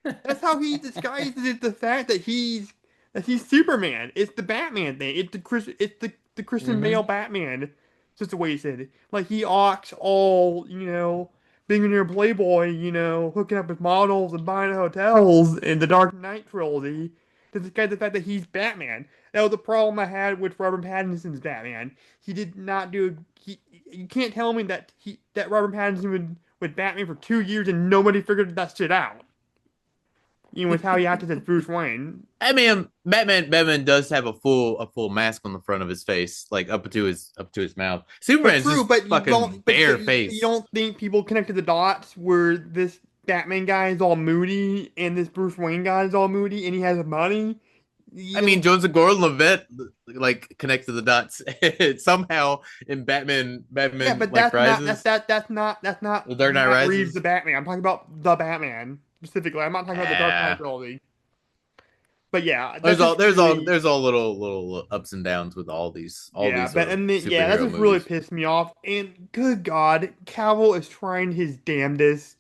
That's how he disguises it, the fact that he's Superman. It's the Batman thing. It's the Christian Bale Hmm. Batman situation. Like he acts all, billionaire playboy, hooking up with models and buying hotels in the Dark Knight trilogy to disguise the fact that he's Batman. That was the problem I had with Robert Pattinson's Batman. He did not do. You can't tell me that Robert Pattinson with Batman for 2 years and nobody figured that shit out. With how he acted as Bruce Wayne. I mean, Batman does have a full mask on the front of his face, like up to his mouth. But Superman's true, just but you fucking don't, but bare you face. don't think people connected the dots where this Batman guy is all moody and this Bruce Wayne guy is all moody and he has money? I You mean, don't, Joseph Gordon-Levitt like connected the dots somehow in yeah, Batman but like that's not Rises, that's not The Dark Knight Matt Reeves the Rises. Batman. I'm talking about the Batman specifically. I'm not talking about the Dark Knight Ah, trilogy. But yeah, there's that's all just there's all really there's all little ups and downs with all these yeah, sort but of and then, yeah, that superhero just really movies. pissed me off. And good God, Cavill is trying his damnedest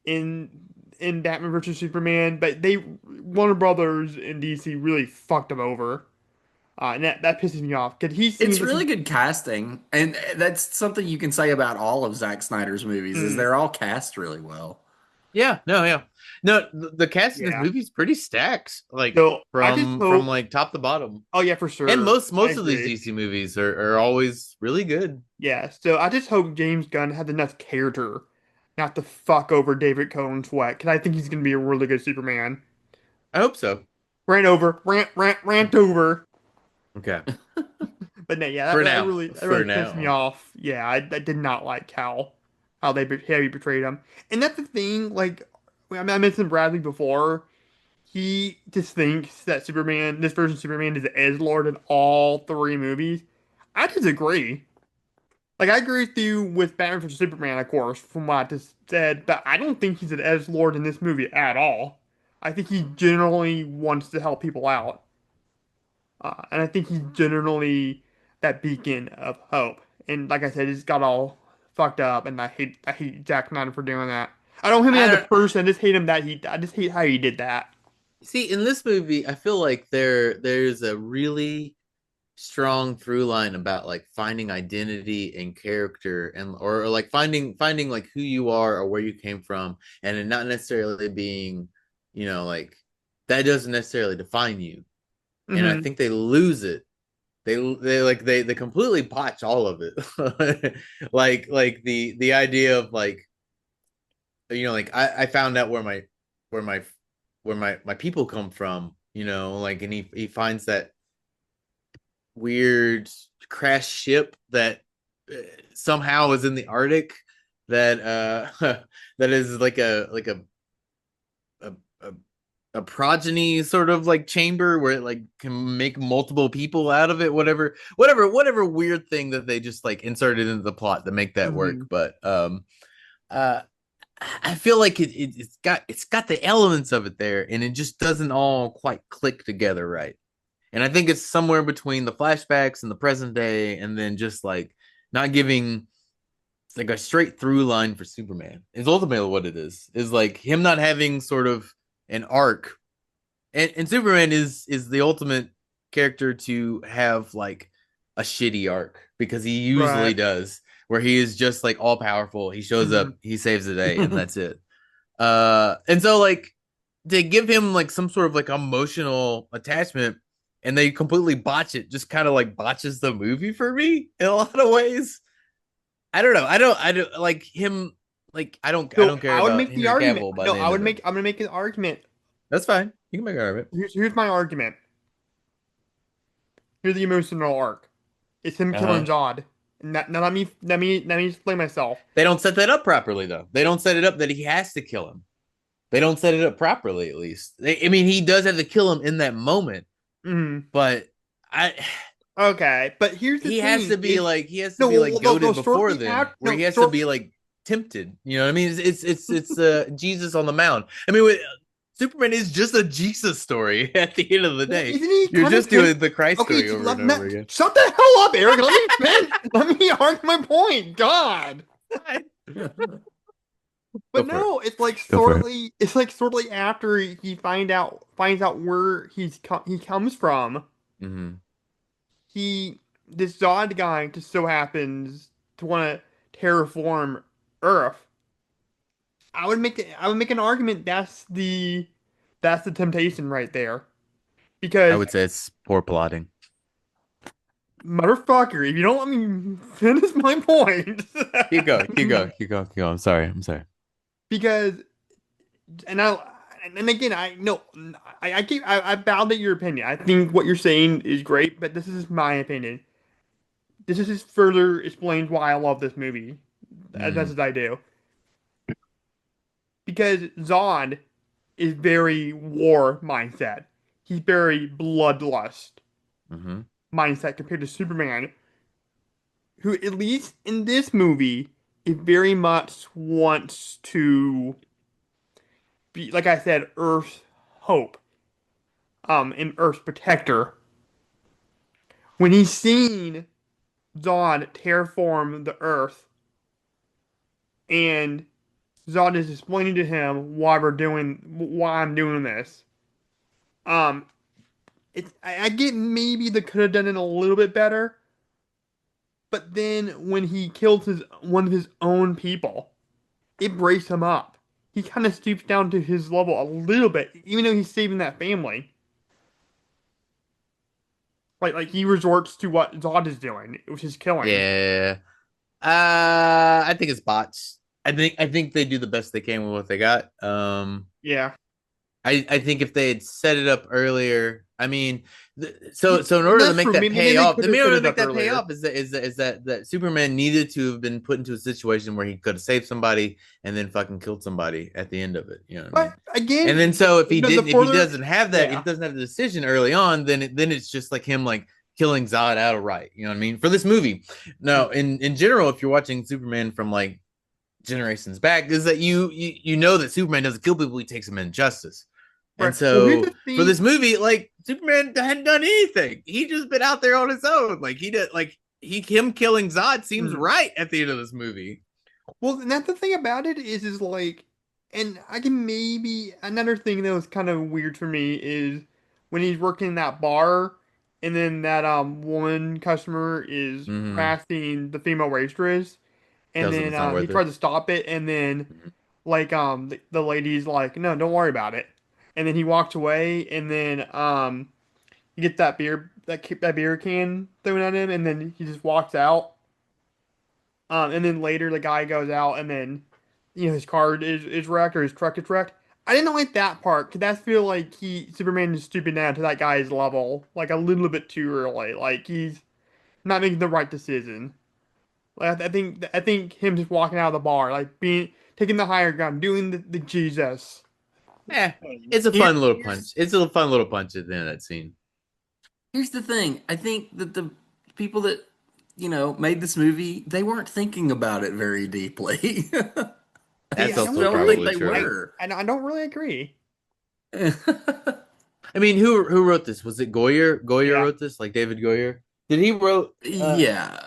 in Batman versus Superman, but they Warner Brothers and DC really fucked him over, and that pisses me off because he It's seems like really he. good casting, and that's something you can say about all of Zack Snyder's movies is Mm, they're all cast really well. Yeah, no, yeah, no. The cast in this yeah, movie is pretty stacked, like so I just from hope. like top to bottom. Oh yeah, for And sure, most I most of these agree. DC movies are always really good. Yeah, so I just hope James Gunn has enough character not to fuck over David Cohen's sweat because I think he's gonna be a really good Superman. I hope so. Rant over. Okay, But no, yeah, for that now, really for pissed me now. off. Yeah, I did not like how he betrayed him, and that's the thing. Like, I mentioned Bradley before. He just thinks that this version of Superman, is the edgelord in all three movies. I disagree. Like, I agree with you with Batman vs Superman, of course, from what I just said, but I don't think he's an edgelord in this movie at all. I think he generally wants to help people out. And I think he's generally that beacon of hope. And like I said, he's got all fucked up, and I hate Zack Snyder for doing that. I don't hate him I as a don't person. I just hate him that I just hate how he did that. see in this movie. I feel like there's a really strong through line about like finding identity and character and or like finding like who you are or where you came from and it not necessarily being like that doesn't necessarily define you. And I Hmm. think they lose it. They completely botch all of it. Like the idea of like like I found out where my where my people come from, like, and he finds that weird crash ship that somehow is in the Arctic that that is a, a a progeny sort of like chamber where it like can make multiple people out of it, whatever weird thing that they just like inserted into the plot to make that work. Hmm. But uh I feel like it's got the elements of it there and it just doesn't all quite click together right. And I think it's somewhere between the flashbacks and the present day, and then just like not giving like a straight through line for Superman is ultimately what it is like him not having sort of an arc. And Superman is the ultimate character to have like a shitty arc because he usually Right. does, where he is just like all powerful. He shows Hmm. up, he saves the day, and that's it. And so like to give him like some sort of like emotional attachment and they completely botch it, just kind of like botches the movie for me in a lot of ways. I don't know. I don't like him. Like I don't So care I would about make the Henry argument. Cavill by No, the I end would of it. make. I'm gonna make an argument. That's fine. You can make an argument. Here's my argument. Here's the emotional arc. It's him killing Uh-huh. Zod. And now let me explain myself. They don't set that up properly though. They don't set it up that he has to kill him. They don't set it up properly at least. I mean, he does have to kill him in that moment, Hmm. but I Okay, but here's the he has thing: to be is like he has to no, be like no, goaded before shortly then, after, where he has to short. be like tempted. You know what I mean? It's Jesus on the Mount. I mean, Superman is just a Jesus story at the end of the Well, day. isn't he You're kind of just him? doing the Christ Okay, story so over and over again. shut the hell up, Eric. Let me finish. Let me argue my point. God. Go But for it. no, Go for it. it's like shortly after he finds out where he comes from. Hmm. He this Zod guy just so happens to want to terraform Earth. I would make an argument that's the temptation right there I because would say it's poor plotting. Motherfucker, if you don't let me finish my point. Keep going, keep going, keep going, keep going. I'm sorry, I'm sorry. Because, and I, and again, I no, I validate your opinion. I think what you're saying is great, but this is my opinion. This is just further explains why I love this movie as much Mm, as I do. Because Zod is very war mindset. He's very bloodlust mm-hmm. mindset compared to Superman, who at least in this movie, it very much wants to be, like I said, Earth's hope, and Earth's protector. When he's seen Zod terraform the Earth, and Zod is explaining to him why I'm doing this. Um, I get maybe they could have done it a little bit better, but then when he kills one of his own people, it breaks him up. He kind of stoops down to his level a little bit, even though he's saving that family. Like he resorts to what Zod is doing, which is killing. Yeah. I think it's bots. I think they do the best they can with what they got. Yeah. I think if they had set it up earlier, I mean, so in And order to that's make true. that Maybe pay they off, could the in have set order to it make up that pay earlier. off is that Superman needed to have been put into a situation where he could have saved somebody and then fucking killed somebody at the end of it. You know what I But mean? And then again, so if he the didn't, if he further, doesn't have that, if he yeah. doesn't have the decision early on, then it's just like him like killing Zod outright. You know what I mean? For this movie, no, in general, if you're watching Superman from like generations back, is that you know that Superman doesn't kill people; he takes them in justice. And Right. Well, here's so the for thing. this movie, like Superman hadn't done anything. He just been out there on his own. Like he did, like he him killing Zod seems Hmm. right at the end of this movie. Well, and that's the thing about it is like, and I can maybe another thing that was kind of weird for me is when he's working in that bar, and then that woman customer is Mm-hmm. harassing the female waitress, and Tells him then it's not he worth tries it. to stop it, and then Mm-hmm. like the lady's like, no, don't worry about it, and then he walks away, and then he gets that beer can thrown at him, and then he just walks out. And then later the guy goes out and then, his car is wrecked or his truck is wrecked. I didn't like that part because I feel like Superman is stooping down to that guy's level like a little bit too early. Like he's not making the right decision. Like I think him just walking out of the bar, like taking the higher ground, doing the Jesus Yeah, thing. it's a Here, fun little punch. here's It's a fun little punch at the end of that scene. here's the thing. I think that the people that made this movie, they weren't thinking about it very deeply. I See, That's I don't just also don't really, think probably they true. were. I don't really agree. I mean, who wrote this? Was it Goyer? Goyer Yeah. wrote this, like David Goyer. Did he wrote? Yeah,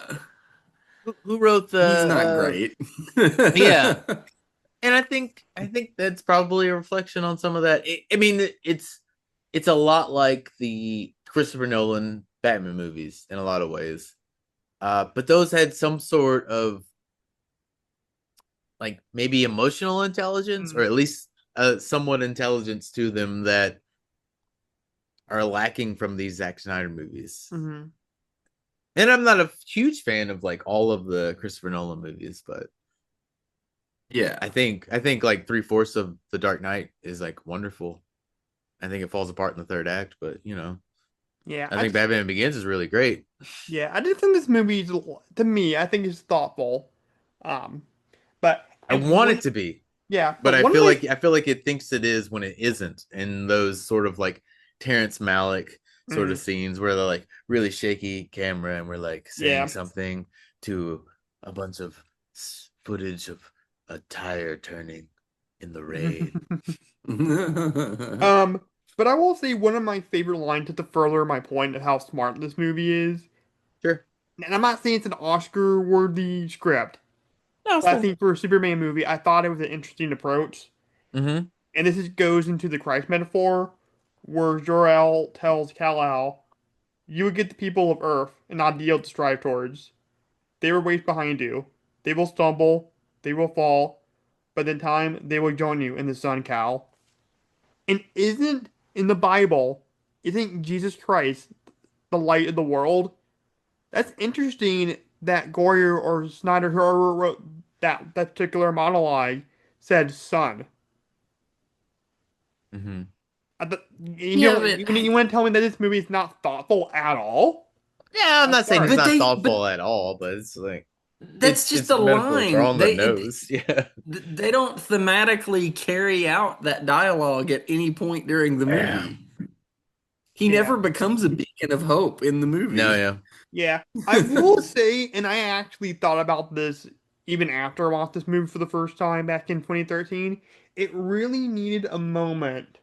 Who wrote he's not the? great. Yeah, and I think that's probably a reflection on some of that. I mean, it's a lot like the Christopher Nolan Batman movies in a lot of ways. But those had some sort of like maybe emotional intelligence, or Mm-hmm. at least somewhat intelligence to them that are lacking from these Zack Snyder movies. Mm-hmm. And I'm not a huge fan of like all of the Christopher Nolan movies, but Yeah. I think like three-fourths of The Dark Knight is like wonderful. I think it falls apart in the third act, but Yeah. I think Batman Begins is really great. I just think this movie is, to me, I think it's thoughtful. Um, but I and want one, it to be, yeah, but but I one of feel my, like I feel like it thinks it is when it isn't. In those sort of like Terrence Malick sort of mm, scenes where they're like really shaky camera and we're like saying yeah, something to a bunch of footage of a tire turning in the rain. um, but I will say one of my favorite lines to further my point of how smart this movie is. Sure. And I'm not saying it's an Oscar-worthy script, No, it's but I cool. think for a Superman movie, I thought it was an interesting approach. Mm-hmm. And goes into the Christ metaphor, where Jor-El tells Kal-El, "You will get the people of Earth an ideal to strive towards. They will race behind you. They will stumble. They will fall. But in time, they will join you in the sun, Cal." And isn't in the Bible, isn't Jesus Christ the light of the world? That's interesting that Goyer or Snyder, whoever wrote that particular monologue, said son. Hmm. Yeah, but You want to tell me that this movie is not thoughtful at all? Yeah, I'm I'm not saying it's sorry. not but thoughtful at all, but it's like that's just its a metaphors are line. on the nose. Yeah. They don't thematically carry out that dialogue at any point during the Yeah. movie. He Yeah. never becomes a beacon of hope in the No, movie. yeah. Yeah. I will say, and I actually thought about this even after I watched this movie for the first time back in 2013, it really needed a moment.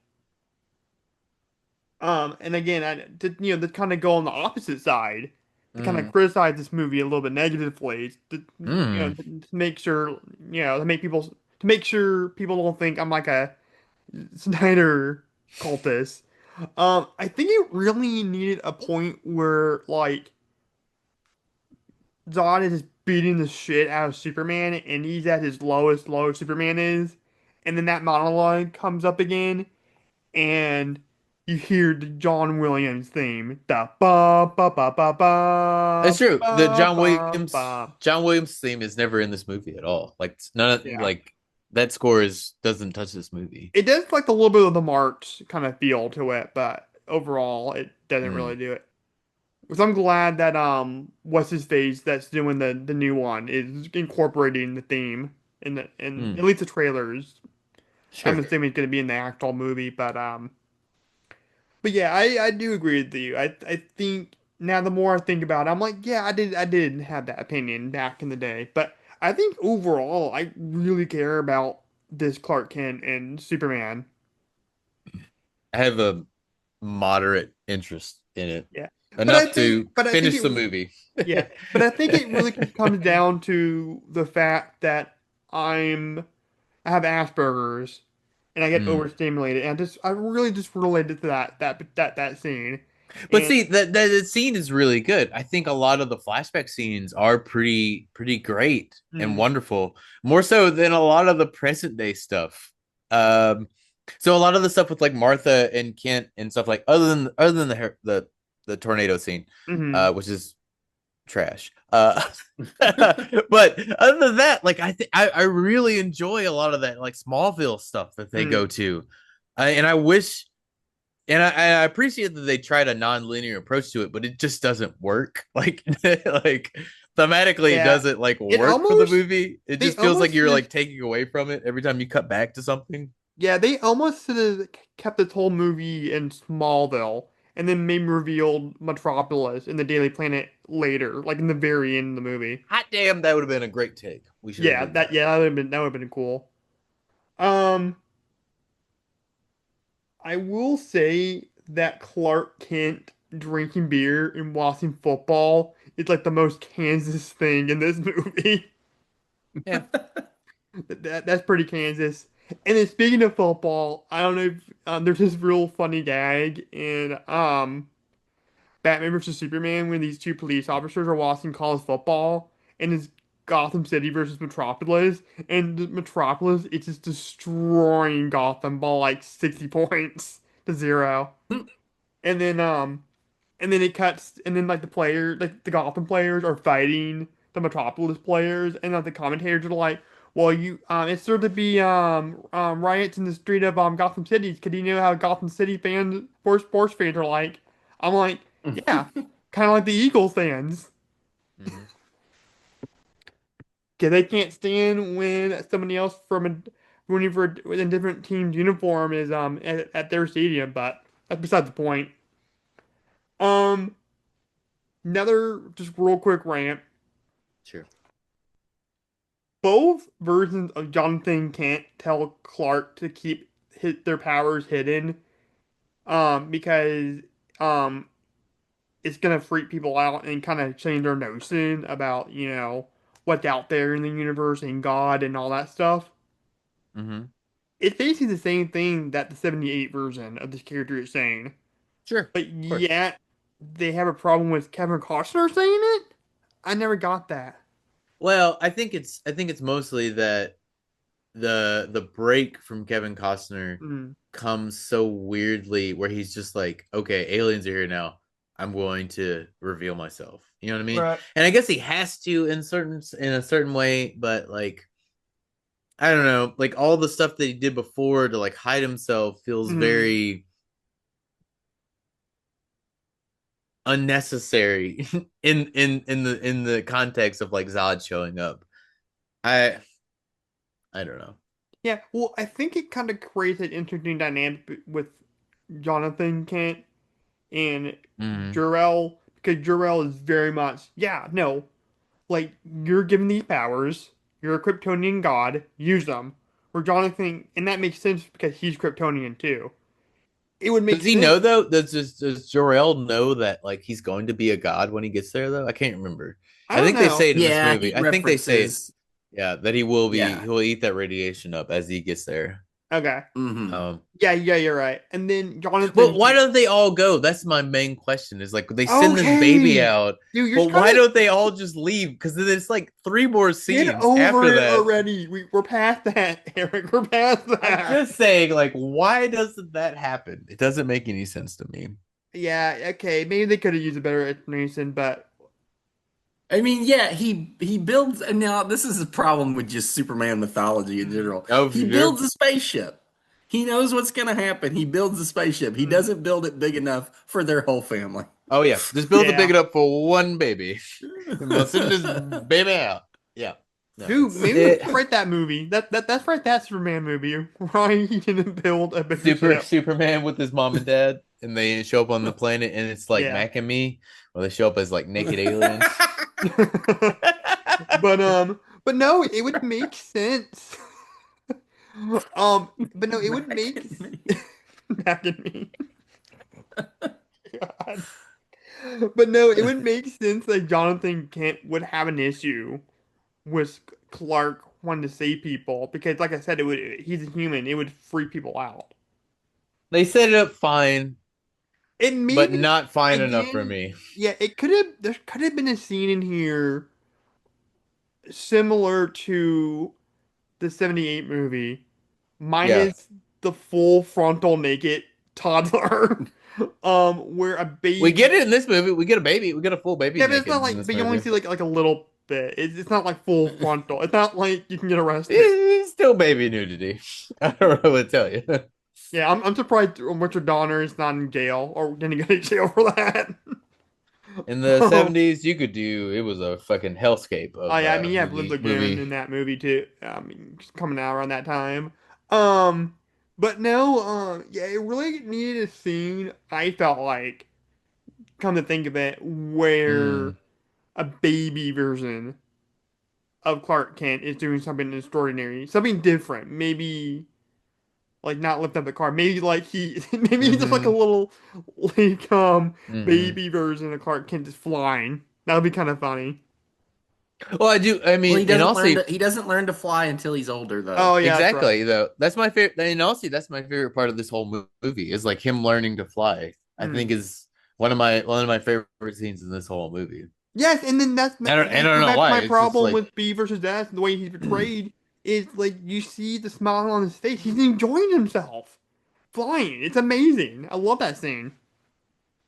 And again, to kind of go on the opposite side, to kind of Mm. criticize this movie a little bit negatively, Mm. to make sure, to make sure people don't think I'm like a Snyder cultist. I think it really needed a point where like Zod is beating the shit out of Superman, and he's at his lowest low Superman is, and then that monologue comes up again, and you hear the John Williams theme, the ba ba ba ba That's ba true. The ba ba ba. John Williams theme is never in this movie at all. Like none of Yeah, like that score is doesn't touch this movie. it does like a little bit of the March kind of feel to it, but overall, it doesn't Mm. really do it. So I'm glad that what's his face that's doing the new one is incorporating the theme in Mm. at least the trailers. I'm Sure. assuming it's gonna be in the actual movie, but yeah, I do agree with you. I think now the more I think about it, I'm like, yeah, I did have that opinion back in the day, but I think overall I really care about this Clark Kent and Superman. I have a moderate interest in it. Yeah. Enough to But I think finish it the movie. yeah, but I think it really comes down to the fact that I have Asperger's and I get Mm. overstimulated, and I really just related to that scene. But And see, that scene is really good. I think a lot of the flashback scenes are pretty great and mm, wonderful, more so than a lot of the present day stuff. Um, so a lot of the stuff with like Martha and Kent and stuff like other than the tornado scene, mhm, which is trash. But other than that, like I really enjoy a lot of that like Smallville stuff that they go mm, to, and I wish and I appreciate that they tried a non-linear approach to it, but it just doesn't work. Like thematically, it yeah. doesn't like It work for the almost movie. It they just feels like almost you're just like taking away from it every time you cut back to something. yeah they almost should have kept this whole movie in Smallville and then maybe revealed Metropolis in the Daily Planet later, like in the very end of the movie. Hot damn, that would have been a great take. We should have did that. That would have been cool. Um, I will say that Clark Kent drinking beer and watching football is like the most Kansas thing in this movie. Yeah. That's pretty Kansas. And then speaking of football, I don't know if there's this real funny gag in Batman versus Superman when these two police officers are watching college football and it's Gotham City versus Metropolis, and Metropolis is just destroying Gotham by like 60 points to 0. And then it cuts and then like the Gotham players are fighting the Metropolis players and like the commentators are like, well you it's sure to be riots in the street of Gotham City because you know how Gotham City fans sports fans are like. I'm like, yeah, kind of like the Eagles fans. Mhm. Cause they can't stand when somebody else from rooting for a different team's uniform is at their stadium, but that's beside the point. Um Another just real quick rant. Sure. Both versions of Jonathan Kent tell Clark to keep their powers hidden, because um, it's gonna freak people out and kind of change their notion about what's out there in the universe and God and all that stuff. Mm-hmm. It's basically the same thing that the '78 version of this character is saying, Sure. but Of course. yet they have a problem with Kevin Costner saying it. I never got that. Well, I think it's mostly that the break from Kevin Costner Mm, comes so weirdly where he's just like, okay, aliens are here now. I'm going to reveal myself. You know what I mean? Right. And I guess he has to in a certain way, but like I don't know, like all the stuff that he did before to like hide himself feels Mhm. very unnecessary in the context of like Zod showing up. I I don't know. Yeah, well, I think it kind of creates an interesting dynamic with Jonathan Kent and Mm. Jor-El because Jor-El is very much, yeah, no, like you're given these powers, you're a Kryptonian god, use them. Where Jonathan, and that makes sense because he's Kryptonian too. It would make Does he sense. know though? Does Jor-El know that like he's going to be a god when he gets there though? I can't remember. I I don't think they know. say it in this Yeah, movie. he I think they say it. references. Yeah, that he will be. Yeah. He will eat that radiation up as he gets there. Okay. Hmm. Um, Yeah, yeah, you're right. And then but Jonathan why can't. don't they all go? That's my main question. Is like they send this baby Okay, out, dude, you're but kind why of don't they all just leave? Because then it's like three more get scenes over after it that. already. We're past that, Eric. We're past I'm that. just saying, like, why doesn't that happen? It doesn't make any sense to me. Yeah, okay. Maybe they could have used a better explanation, but I mean, yeah, he builds, and now this is a problem with just Superman mythology in mm, general. Oh, He sure. builds a spaceship. He knows what's going to happen. He builds a spaceship. He mm, doesn't build it big enough for their whole family. Oh yeah, just build the big yeah. enough for one baby. And we'll send this baby out. Yeah. No, Dude, it's maybe we it. should write that movie. That's right, that Superman movie. Why he didn't build a bigger ship. Superman with his mom and dad, and they show up on the planet, and it's like Yeah. Mac and Me, where they show up as like naked aliens. But no, it would make sense. But no, it would Mac make and me. back at me. God. But no, it would make sense that Jonathan Kent would have an issue with Clark wanting to save people because, like I said, it would. He's a human. It would freak people out. They set it up fine, And but maybe not fine enough for again, me. yeah, it could have. There could have been a scene in here similar to the '78 movie, Yeah, minus the full frontal naked toddler, where a we get baby. it in this movie. We get a baby. We get a full baby Yeah, but it's naked not in like. this But you only movie. see like a little bit. It's not like full frontal. It's not like you can get arrested. It's still baby nudity. I don't know what to tell you. Yeah, I'm surprised Richard Donner is not in jail or didn't get in jail for that. In the Oh, 70s, you could do it was a fucking hellscape of yeah, I mean, yeah, Blood Lagoon movie. in that movie too. Just coming out around that time. But no, yeah, it really needed a scene. I felt like, come to think of it, where Mm. a baby version of Clark Kent is doing something extraordinary, something different. Maybe like not lift up the car. Maybe like maybe he's just like a Mm-hmm. little like Mm-hmm. baby version of Clark Kent just flying. That would be kind of funny. Well, I do. I Well, mean, and also he doesn't learn to fly until he's older though. Oh yeah, that's right. exactly though. That's my favorite. And also, that's my favorite part of this whole movie is like him learning to fly. I think Mm. is one of my favorite scenes in this whole movie. Yes, and then I don't go know back to why. my It's just problem like with B versus S and the way he's portrayed is like you see the smile on his face. He's enjoying himself flying. It's amazing. I love that scene.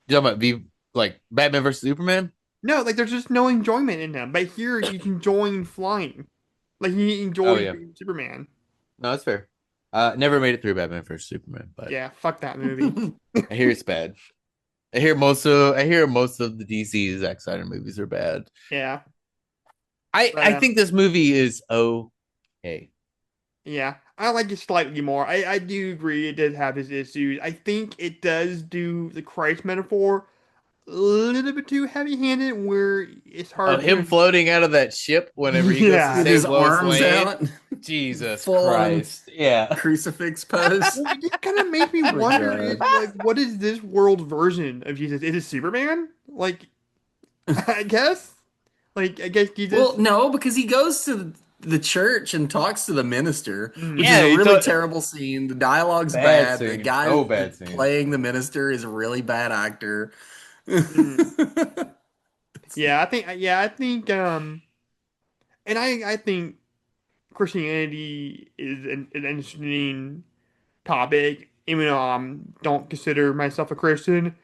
you talking about be like Batman versus Superman. No, like there's just no enjoyment in him. But here he's enjoying flying. Like he Oh enjoys yeah, being Superman. no, that's fair. Never made it through Batman versus Superman, but Yeah, fuck that movie. I hear it's bad. I hear most of the DC Zack Snyder movies are bad. Yeah. But I think this movie is okay. yeah, I like it slightly more. I do agree it does have its issues. I think it does do the Christ metaphor a little bit too heavy-handed, where it's Oh, hard him to. floating out of that ship whenever he goes to With Yeah. save his Lois arms Lane. out, Jesus full on Christ. Yeah. crucifix pose. Well, it just kind of makes me Oh wonder is God. like, what is this world version of Jesus? Is it Superman? Like, I guess. Like, I guess Well, Jesus. no, because he goes to the church and talks to the minister, which is Mm, Yeah, a he really told terrible scene. The dialogue's bad bad. The scene. guy Oh, bad scene. playing the minister is a really bad actor. mm. Yeah, I think. Yeah, I think. And I think Christianity is an interesting topic, even though I don't consider myself a Christian.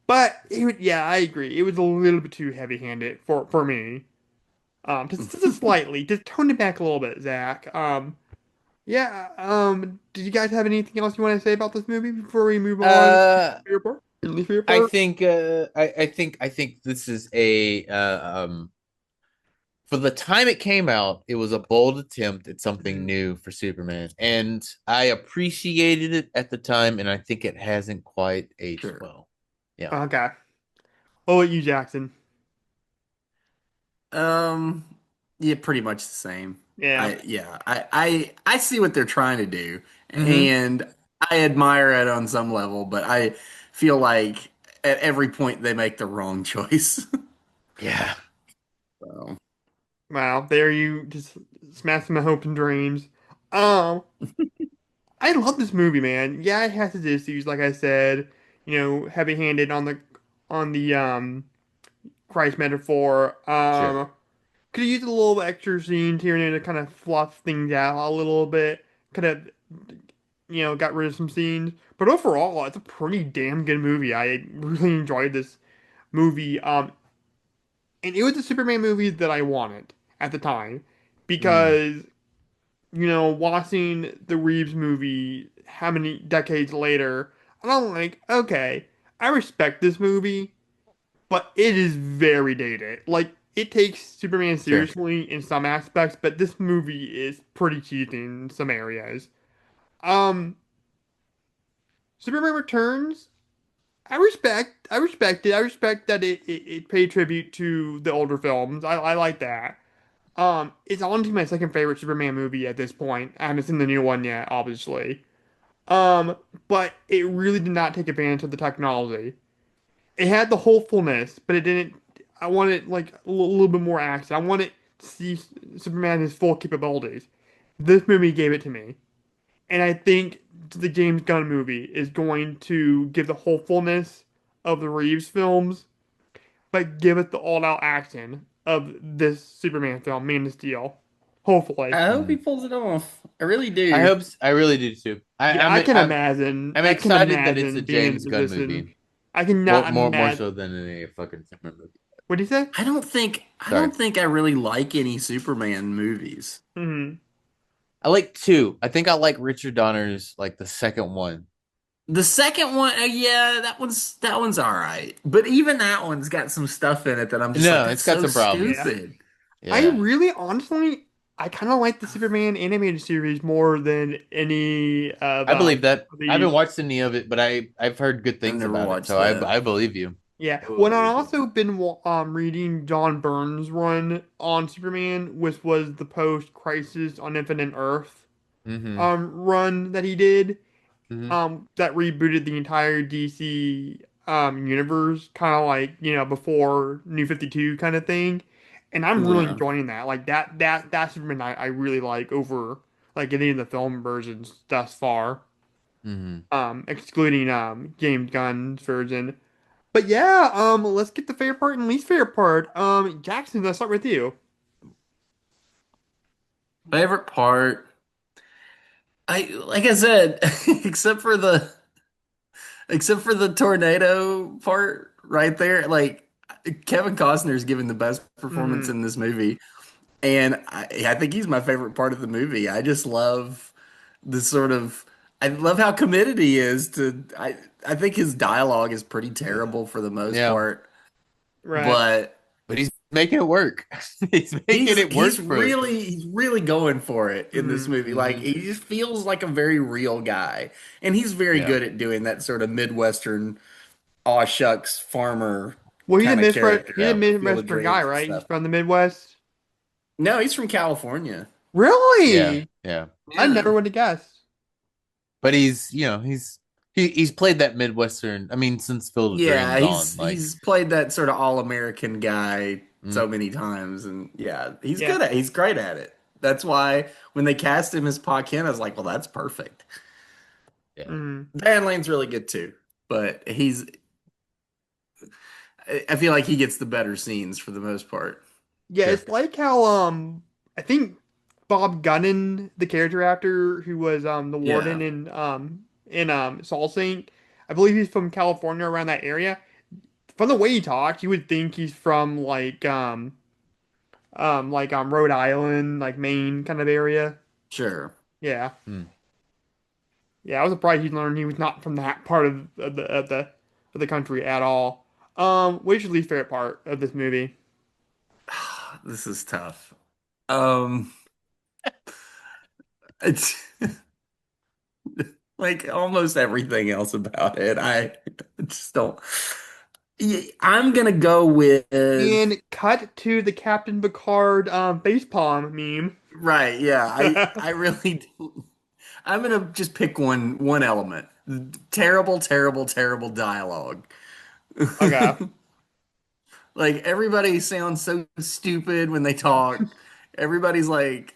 But yeah, I agree. It was a little bit too heavy-handed for me. Just slightly. Just tone it back a little bit, Zach. Yeah. Did you guys have anything else you want to say about this movie before we move on to Uh, your part? Your least favorite I part? think I think this is a for the time it came out, it was a bold attempt at something Mhm. new for Superman, and I appreciated it at the time, and I think it hasn't quite aged Sure. well. Yeah. Okay. What about you, Jackson? Um, yeah, pretty much the same. Yeah. I see what they're trying to do, Mm-hmm. and I admire it on some level, but I feel like at every point they make the wrong choice. Yeah. So, Wow. There you just smashed my hopes and dreams. Um, I love this movie, man. Yeah, it has its issues, like I said. Heavy-handed on the Christ metaphor. Sure. Could have used a little extra scenes here and there to kind of fluff things out a little bit. Could have, got rid of some scenes. But overall, it's a pretty damn good movie. I really enjoyed this movie. And it was the Superman movie that I wanted at the time Mm, because, watching the Reeves movie how many decades later, I'm like, okay, I respect this movie, but it is very dated. Like, it takes Superman sure. seriously in some aspects, but this movie is pretty cheesy in some areas. Um, Superman Returns, I respect it. I respect that it paid tribute to the older films. I like that. It's honestly my second favorite Superman movie at this point. I haven't seen the new one yet, obviously. Um, but it really did not take advantage of the technology. It had the hopefulness, but it didn't. I wanted like little bit more action. I wanted to see Superman his full capabilities. This movie gave it to me, and I think the James Gunn movie is going to give the hopefulness of the Reeves films, but give it the all-out action of this Superman film, Man of Steel. Hopefully. I hope he Mm. pulls it off. I really do. I really do too. Yeah, I'm I can excited that it's a imagine being in James the Gunn position. movie. I cannot More imagine. so than in a fucking Superman movie. What do you say? I Sorry. don't think I really like any Superman movies. Hmm. I like two. I think I like Richard Donner's like the second one. The second one, yeah, that one's all right. But even that one's got some stuff in it that I'm just like, No, that's it's got so some problems. Yeah. stupid. I Yeah. really, honestly, I kind of like the Superman animated series more than any of I believe that. I haven't the. watched any of it, but I've heard good I've things never about it, watched so that. I believe you. Yeah. I Well, I've believe you. also been reading John Byrne's run on Superman, which was the post-Crisis on Infinite Earth Mm-hmm. run that he did. Mm-hmm. That rebooted the entire DC universe, kind of like before New 52 kind of thing, and I'm really Yeah. enjoying that. Like that Superman I really like over like any of the film versions thus far, Mm-hmm. excluding James Gunn's version. But yeah, let's get the favorite part and least favorite part. Jackson, let's start with you. Favorite part, I like I said, except for the tornado part right there, like Kevin Costner's giving the best performance Hmm. in this movie. And I think he's my favorite part of the movie. I just love this sort of I love how committed he is to I think his dialogue is pretty terrible for the most Yeah, part, Right. but but he's making it work. He's making he's it he's work for. really he's really going for it in this Hmm. movie. Like Mm-hmm. he just feels like a very real guy. And he's very Yeah. good at doing that sort of Midwestern aw shucks farmer Well, kind of character He's a Yeah. in the Field of Midwestern guy, Dreams and right? He's stuff. from the Midwest. No, he's from California. Yeah. Really? Yeah. I Yeah. never would have guessed. But he's played that Midwestern. I mean, since Field of Yeah, Dreams on, he's played that sort of all-American guy mm, so many times, and yeah, Yeah. he's great at it. That's why when they cast him as Pa Kent, I was like, well, that's perfect. yeah, Hmm. Diane Lane's really good too, but I feel like he gets the better scenes for the most part. Yeah, sure, it's like how I think Bob Gunnan, the character actor who was the warden Yeah, in Salt Sink, I believe he's from California around that area. from the way he talks, you would think he's from Rhode Island, like Maine kind of area. Sure. Yeah. Hmm. Yeah, I was surprised he learned he was not from that part of the country at all. What's your least favorite part of this movie? This is tough. Um, it's like almost everything else about it. I just don't. I'm gonna go with And cut to the Captain Picard facepalm meme. right. Yeah, I really don't. I'm gonna just pick one element. Terrible, terrible, terrible dialogue. Okay. Like everybody sounds so stupid when they talk. Everybody's like,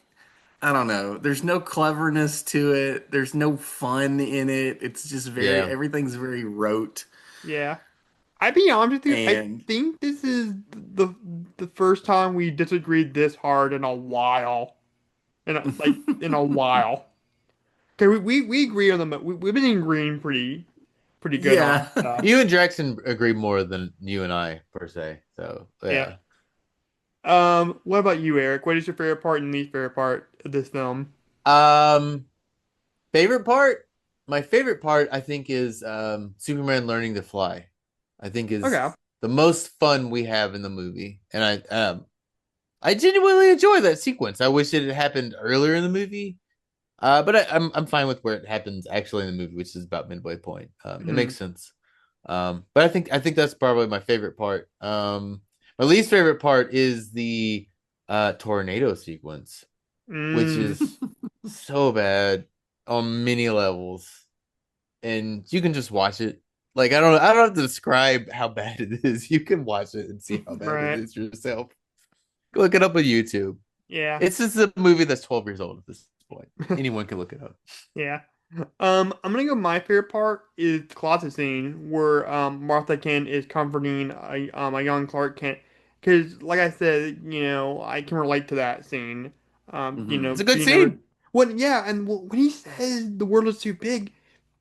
I don't know. There's no cleverness to it. There's no fun in it. It's just very, Yeah. everything's very rote. Yeah. I'd be honest with you, I And think this is the first time we disagreed this hard in a while. In a while. Okay, we agree on we've been agreeing pretty good on yeah. stuff. You and Jackson agree more than you and I per se. So Yeah. yeah. What about you, Eric? What is your favorite part and least favorite part of this film? Um, favorite part? My favorite part, I think, is Superman learning to fly. I think is Okay. the most fun we have in the movie, and I genuinely enjoy that sequence. I wish it had happened earlier in the movie. But I'm fine with where it happens actually in the movie, which is about midway point. It Hmm. makes sense. But I think that's probably my favorite part. My least favorite part is the tornado sequence, which Mm, is so bad on many levels, and you can just watch it. Like I don't have to describe how bad it is. You can watch it and see how bad it right. is yourself. Go look it up on YouTube. Yeah. It's just a movie that's 12 years old at this point. Anyone can look it up. Yeah. I'm gonna go. My favorite part is the closet scene where Martha Kent is comforting a young Clark Kent, because like I said, I can relate to that scene. Mhm. It's a good Being able scene. when yeah, and when he says the world is too big,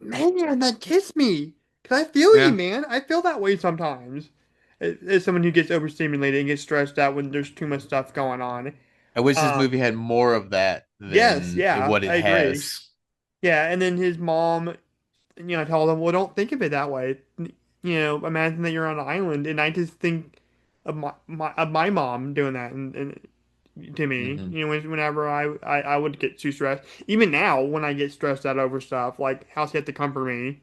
man, that kiss me. Cause I feel you, Yeah. man. I feel that way sometimes. As someone who gets overstimulated and gets stressed out when there's too much stuff going on. I wish this Um, movie had more of that yes, than yeah, what it I agree. has. Yeah, and then his mom, tell them, well, don't think of it that way. Imagine that you're on an island, and I just think of my mom doing that, and to me, Hmm. whenever I would get too stressed. Even now, when I get stressed out over stuff, like House had to comfort me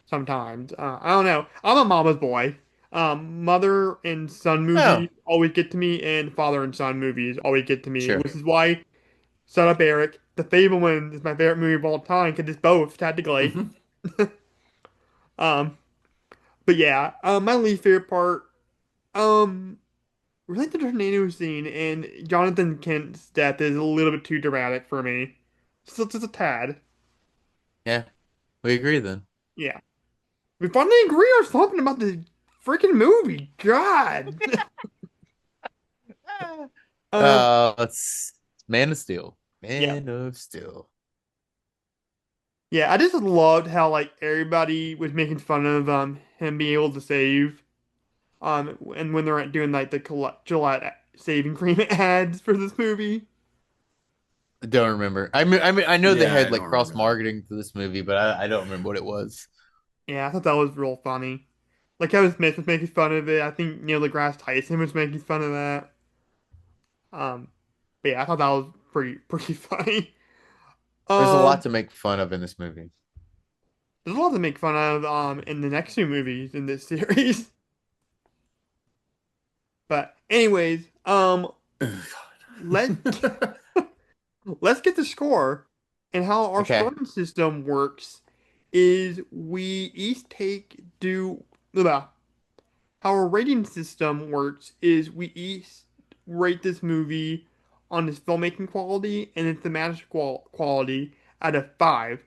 sometimes. I don't know. I'm a mama's boy. Mother and son Oh, movies always get to me, and father and son movies always get to me, sure. which is why Shut Up, Eric. The Fableman is my favorite movie of all time because it's both technically. Mhm. Um, but yeah, my least favorite part, um, really the tornado scene and Jonathan Kent's death is a little bit too dramatic for me. Just a tad. Yeah, we agree then. Yeah. We finally agree on something about the freaking movie. God. Um, It's Man of Steel. yeah. Man of Steel. Yeah, I just loved how like everybody was making fun of him being able to save. And when they're doing like the Gillette saving cream ads for this movie. I don't remember. I know they Yeah, I had like don't cross remember that. marketing for this movie, but I don't remember what it was. Yeah, I thought that was real funny. Like Kevin Smith was making fun of it. I think Neil deGrasse Tyson was making fun of that. Um, but yeah, I thought that was pretty funny. There's a lot Um, to make fun of in this movie. there's a lot to make fun of in the next two movies in this series. But anyways, let God. let's get the score. And how our Okay. scoring system works is we each take do blah, how our rating system works is we each rate this movie on its filmmaking quality and its thematic quality out of five,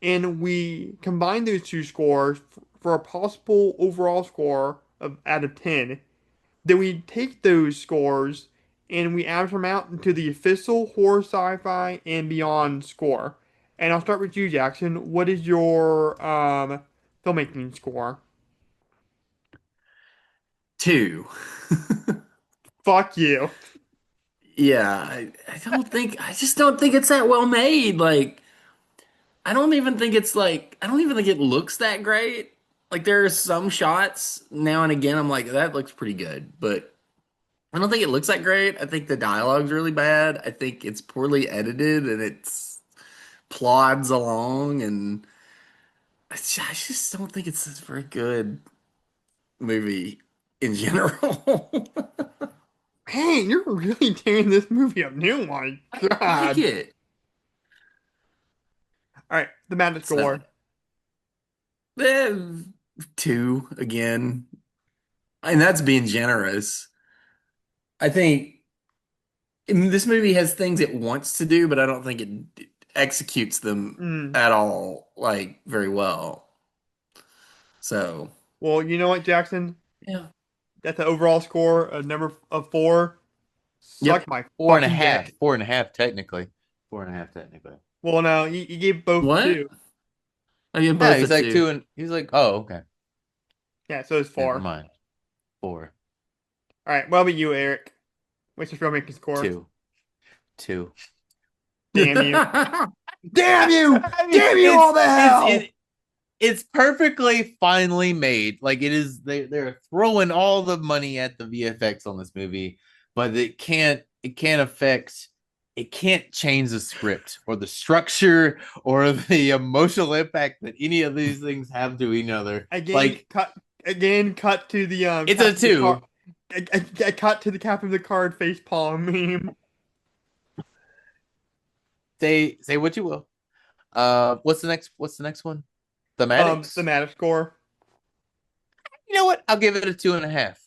and we combine those two scores for a possible overall score of out of 10. Then we take those scores and we average them out into the official horror, sci-fi, and beyond score. And I'll start with you, Jackson. What is your filmmaking score? Two. Fuck you. Yeah, I just don't think it's that well made. Like, I don't even think it looks that great. Like, there are some shots now and again, I'm like, that looks pretty good, but I don't think it looks that great. I think the dialogue's really bad. I think it's poorly edited and it's plods along, and I just don't think it's a very good movie in general. Hey, you're really tearing this movie up new. My I like God. it. All right, the Madness So, score. eh, two again, and that's being generous. I think this movie has things it wants to do, but I don't think it executes them Mm. at all, like very well. So, Well, you know what, Jackson? yeah. That's the overall score, a number of four. Suck Yep. my Four and a fucking half. dick. Four and a half, technically. Four and a half, technically. Well, no, you gave both What? two. I mean, Yeah, both he's the like two. two and he's like, oh, okay. Yeah, so it's Never four. mind. Four. All right, what about you, Eric? What's your filmmaking score? Two. Two. Damn you. I Damn you! I mean, Damn you all the hell! it's perfectly finely made. Like it is they're throwing all the money at the VFX on this movie, but it can't affect it can't change the script or the structure or the emotional impact that any of these things have to each other. Again, Like cut to the it's a cap of the car. two. I cut to the cap of the card face palm meme. Say what you will. What's the next one? The Thematics. Madness score. You know what? I'll give it a two and a half.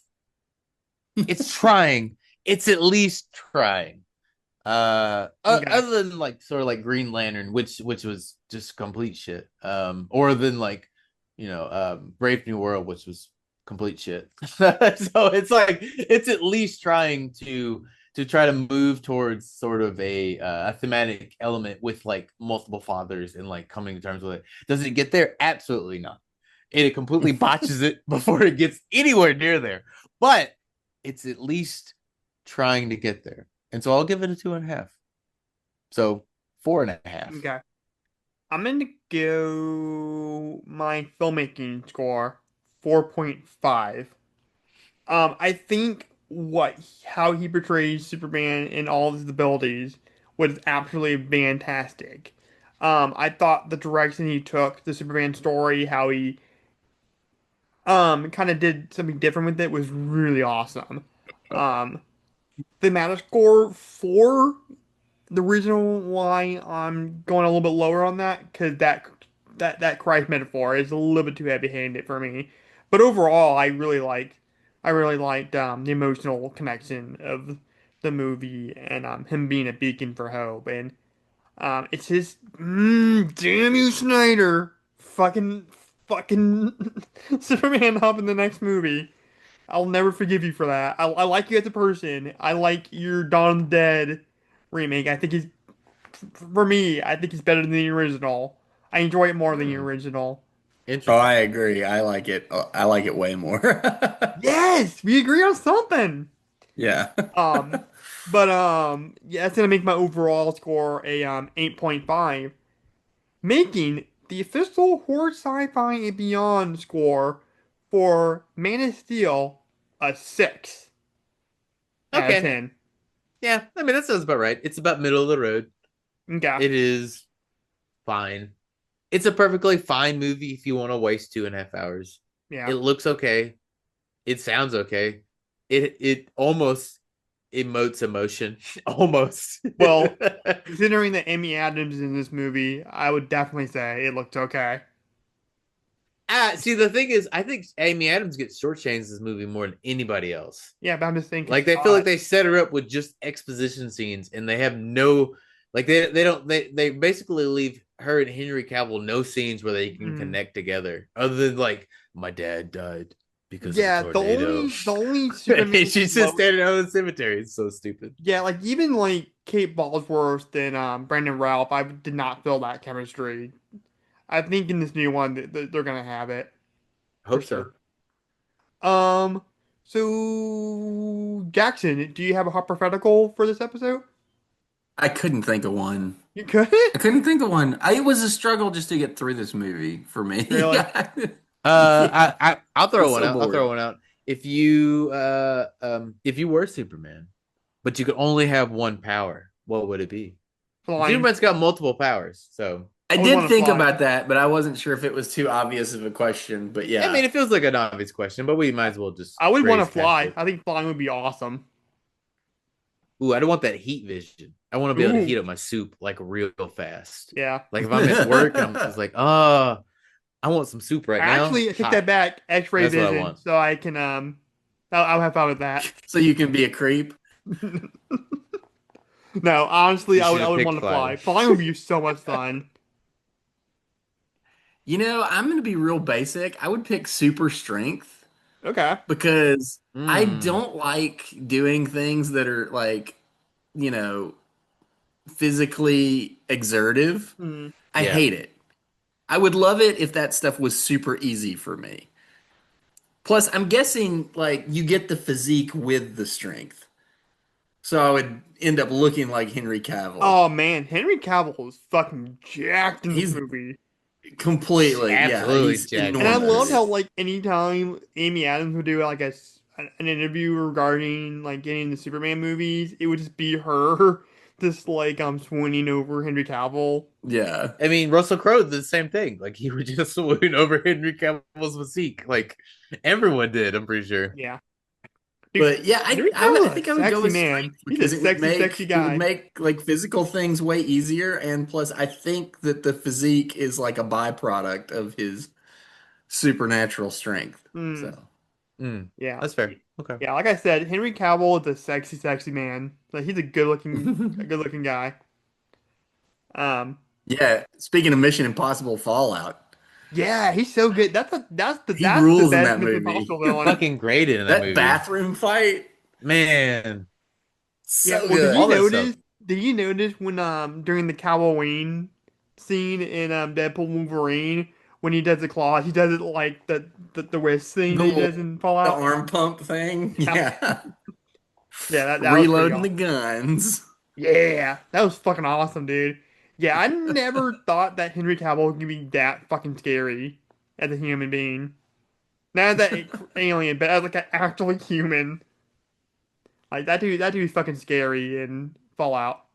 It's trying. It's at least trying. Okay. Other than like sort of like Green Lantern, which was just complete shit. Or than like, Brave New World, which was complete shit. So it's like it's at least trying to try to move towards sort of a thematic element with like multiple fathers and like coming to terms with it. Does it get there? Absolutely not. It completely botches it before it gets anywhere near there. But it's at least trying to get there. And so I'll give it a two and a half. So four and a half. Okay. I'm gonna go my filmmaking score 4.5. I think how he portrays Superman and all of his abilities was absolutely fantastic. I thought the direction he took the Superman story, how he kind of did something different with it was really awesome. Um, the Meta score 4, the reason why I'm going a little bit lower on that, because that Christ metaphor is a little bit too heavy-handed for me. But overall, I really liked the emotional connection of the movie and him being a beacon for hope. And it's just damn you, Snyder, fucking Superman up in the next movie. I'll never forgive you for that. I like you as a person. I like your Dawn of the Dead remake. I think he's for me, I think it's better than the original. I enjoy it more than the Hmm, original. Oh, I interesting. agree. I like it. I like it way more. Yes, we agree on something. Yeah. Um, but yeah, that's gonna make my overall score a 8.5, making the official horror sci-fi and beyond score for Man of Steel a 6 out of Okay. 10. Yeah, I mean that sounds about right. It's about middle of the road. Okay, It is fine. It's a perfectly fine movie if you want to waste 2.5 hours. yeah. It looks okay. It sounds okay. It almost emotes emotion. Almost. Well, considering that Amy Adams is in this movie, I would definitely say it looked okay. See, the thing is, I think Amy Adams gets shortchanged this movie more than anybody else. Yeah, but I'm just thinking Like she's they feel like hot. they set her up with just exposition scenes, and they have no, like they don't they basically leave her and Henry Cavill no scenes where they can Mm. connect together, other than like my dad died because of a Yeah, tornado. the only And Superman she's just Lois. standing out in the cemetery. It's so stupid. Yeah, like even like Kate Bosworth and Brandon Ralph, I did not feel that chemistry. I think in this new one they're gonna have it I for hope so. sure. Um, So, Jackson, do you have a hypothetical for this episode? I couldn't think of one. You could? I couldn't think of one. It was a struggle just to get through this movie for me. Really? Yeah. I'll I'm throw one so out. I'll throw bored. one out. If you were Superman, but you could only have one power, what would it be? Flying. Superman's got multiple powers, so I I would did want to think fly. about that, but I wasn't sure if it was too obvious of a question. But I yeah. mean, it feels like an obvious question, but we might as well just I would want to graze past fly. it. I think flying would be awesome. Ooh, I don't want that heat vision. I want to be able to Ooh, heat up my soup like real fast. yeah. Like if I'm at work and I'm just like, oh, I want some soup right now. Actually, I take that Hot. back. X-ray That's what I vision, want. so I can I'll have fun with that. So you can be a creep. No, honestly, You should I have would picked want to fly. flying. Flying would be so much fun. I'm going to be real basic. I would pick super strength Okay. because I Mm, don't like doing things that are like, you know, physically exertive. Hmm. I yeah. hate it. I would love it if that stuff was super easy for me. Plus, I'm guessing like you get the physique with the strength. So I would end up looking like Henry Cavill. Oh man, Henry Cavill is fucking jacked in this He's movie. completely, yeah, Absolutely he's jacked And I in love enormous. how this. like anytime Amy Adams would do like an interview regarding like getting the Superman movies, it would just be her just like swooning over Henry Cavill. Yeah. I mean, Russell Crowe did the same thing. Like he would just swoon over Henry Cavill's physique. Like everyone did, I'm pretty sure. Yeah. Dude, But yeah, Henry I Cavill is think a I would go sexy with man. strength He's a because sexy, sexy it would guy. make like physical things way easier, and plus I think that the physique is like a byproduct of his supernatural strength. Hmm. So Mm, Yeah. that's fair. Okay. Yeah, like I said, Henry Cavill is a sexy, sexy man. Like he's a good looking guy. Um, yeah, speaking of Mission Impossible Fallout, yeah, he's so good. he That's the rules in best that Mission movie. Impossible villain. Fucking great in that That movie. bathroom fight, Man. Yeah, so well, All good. that stuff. did you notice when during the Halloween scene in Deadpool Wolverine when he does the claws, he does it like the wrist thing that he The does in the Fallout. arm pump thing, Yeah, yeah, yeah, that was pretty reloading the awesome. guns. Yeah, that was fucking awesome, dude. Yeah, I never thought that Henry Cavill could be that fucking scary as a human being. Not as that alien, but as like an actual human. Like that dude's fucking scary in Fallout.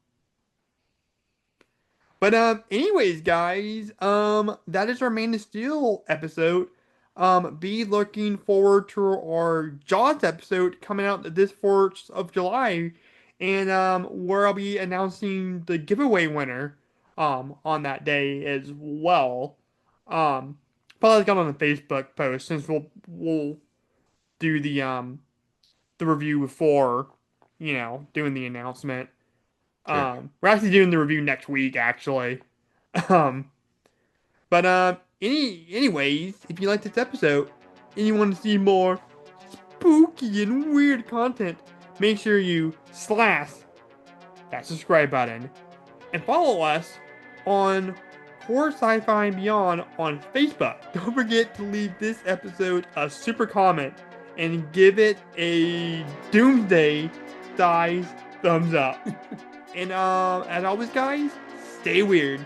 But anyways, guys, that is our Man of Steel episode. Be looking forward to our Jaws episode coming out this 4th of July, and where I'll be announcing the giveaway winner on that day as well. Um, probably got on the Facebook post since we'll do the review before, doing the announcement. Sure. We're actually doing the review next week, actually. Um, but anyways, if you like this episode and you want to see more spooky and weird content, make sure you slash that subscribe button and follow us on Horror Sci-Fi and Beyond on Facebook. Don't forget to leave this episode a super comment and give it a doomsday size thumbs up. And as always, guys, stay weird.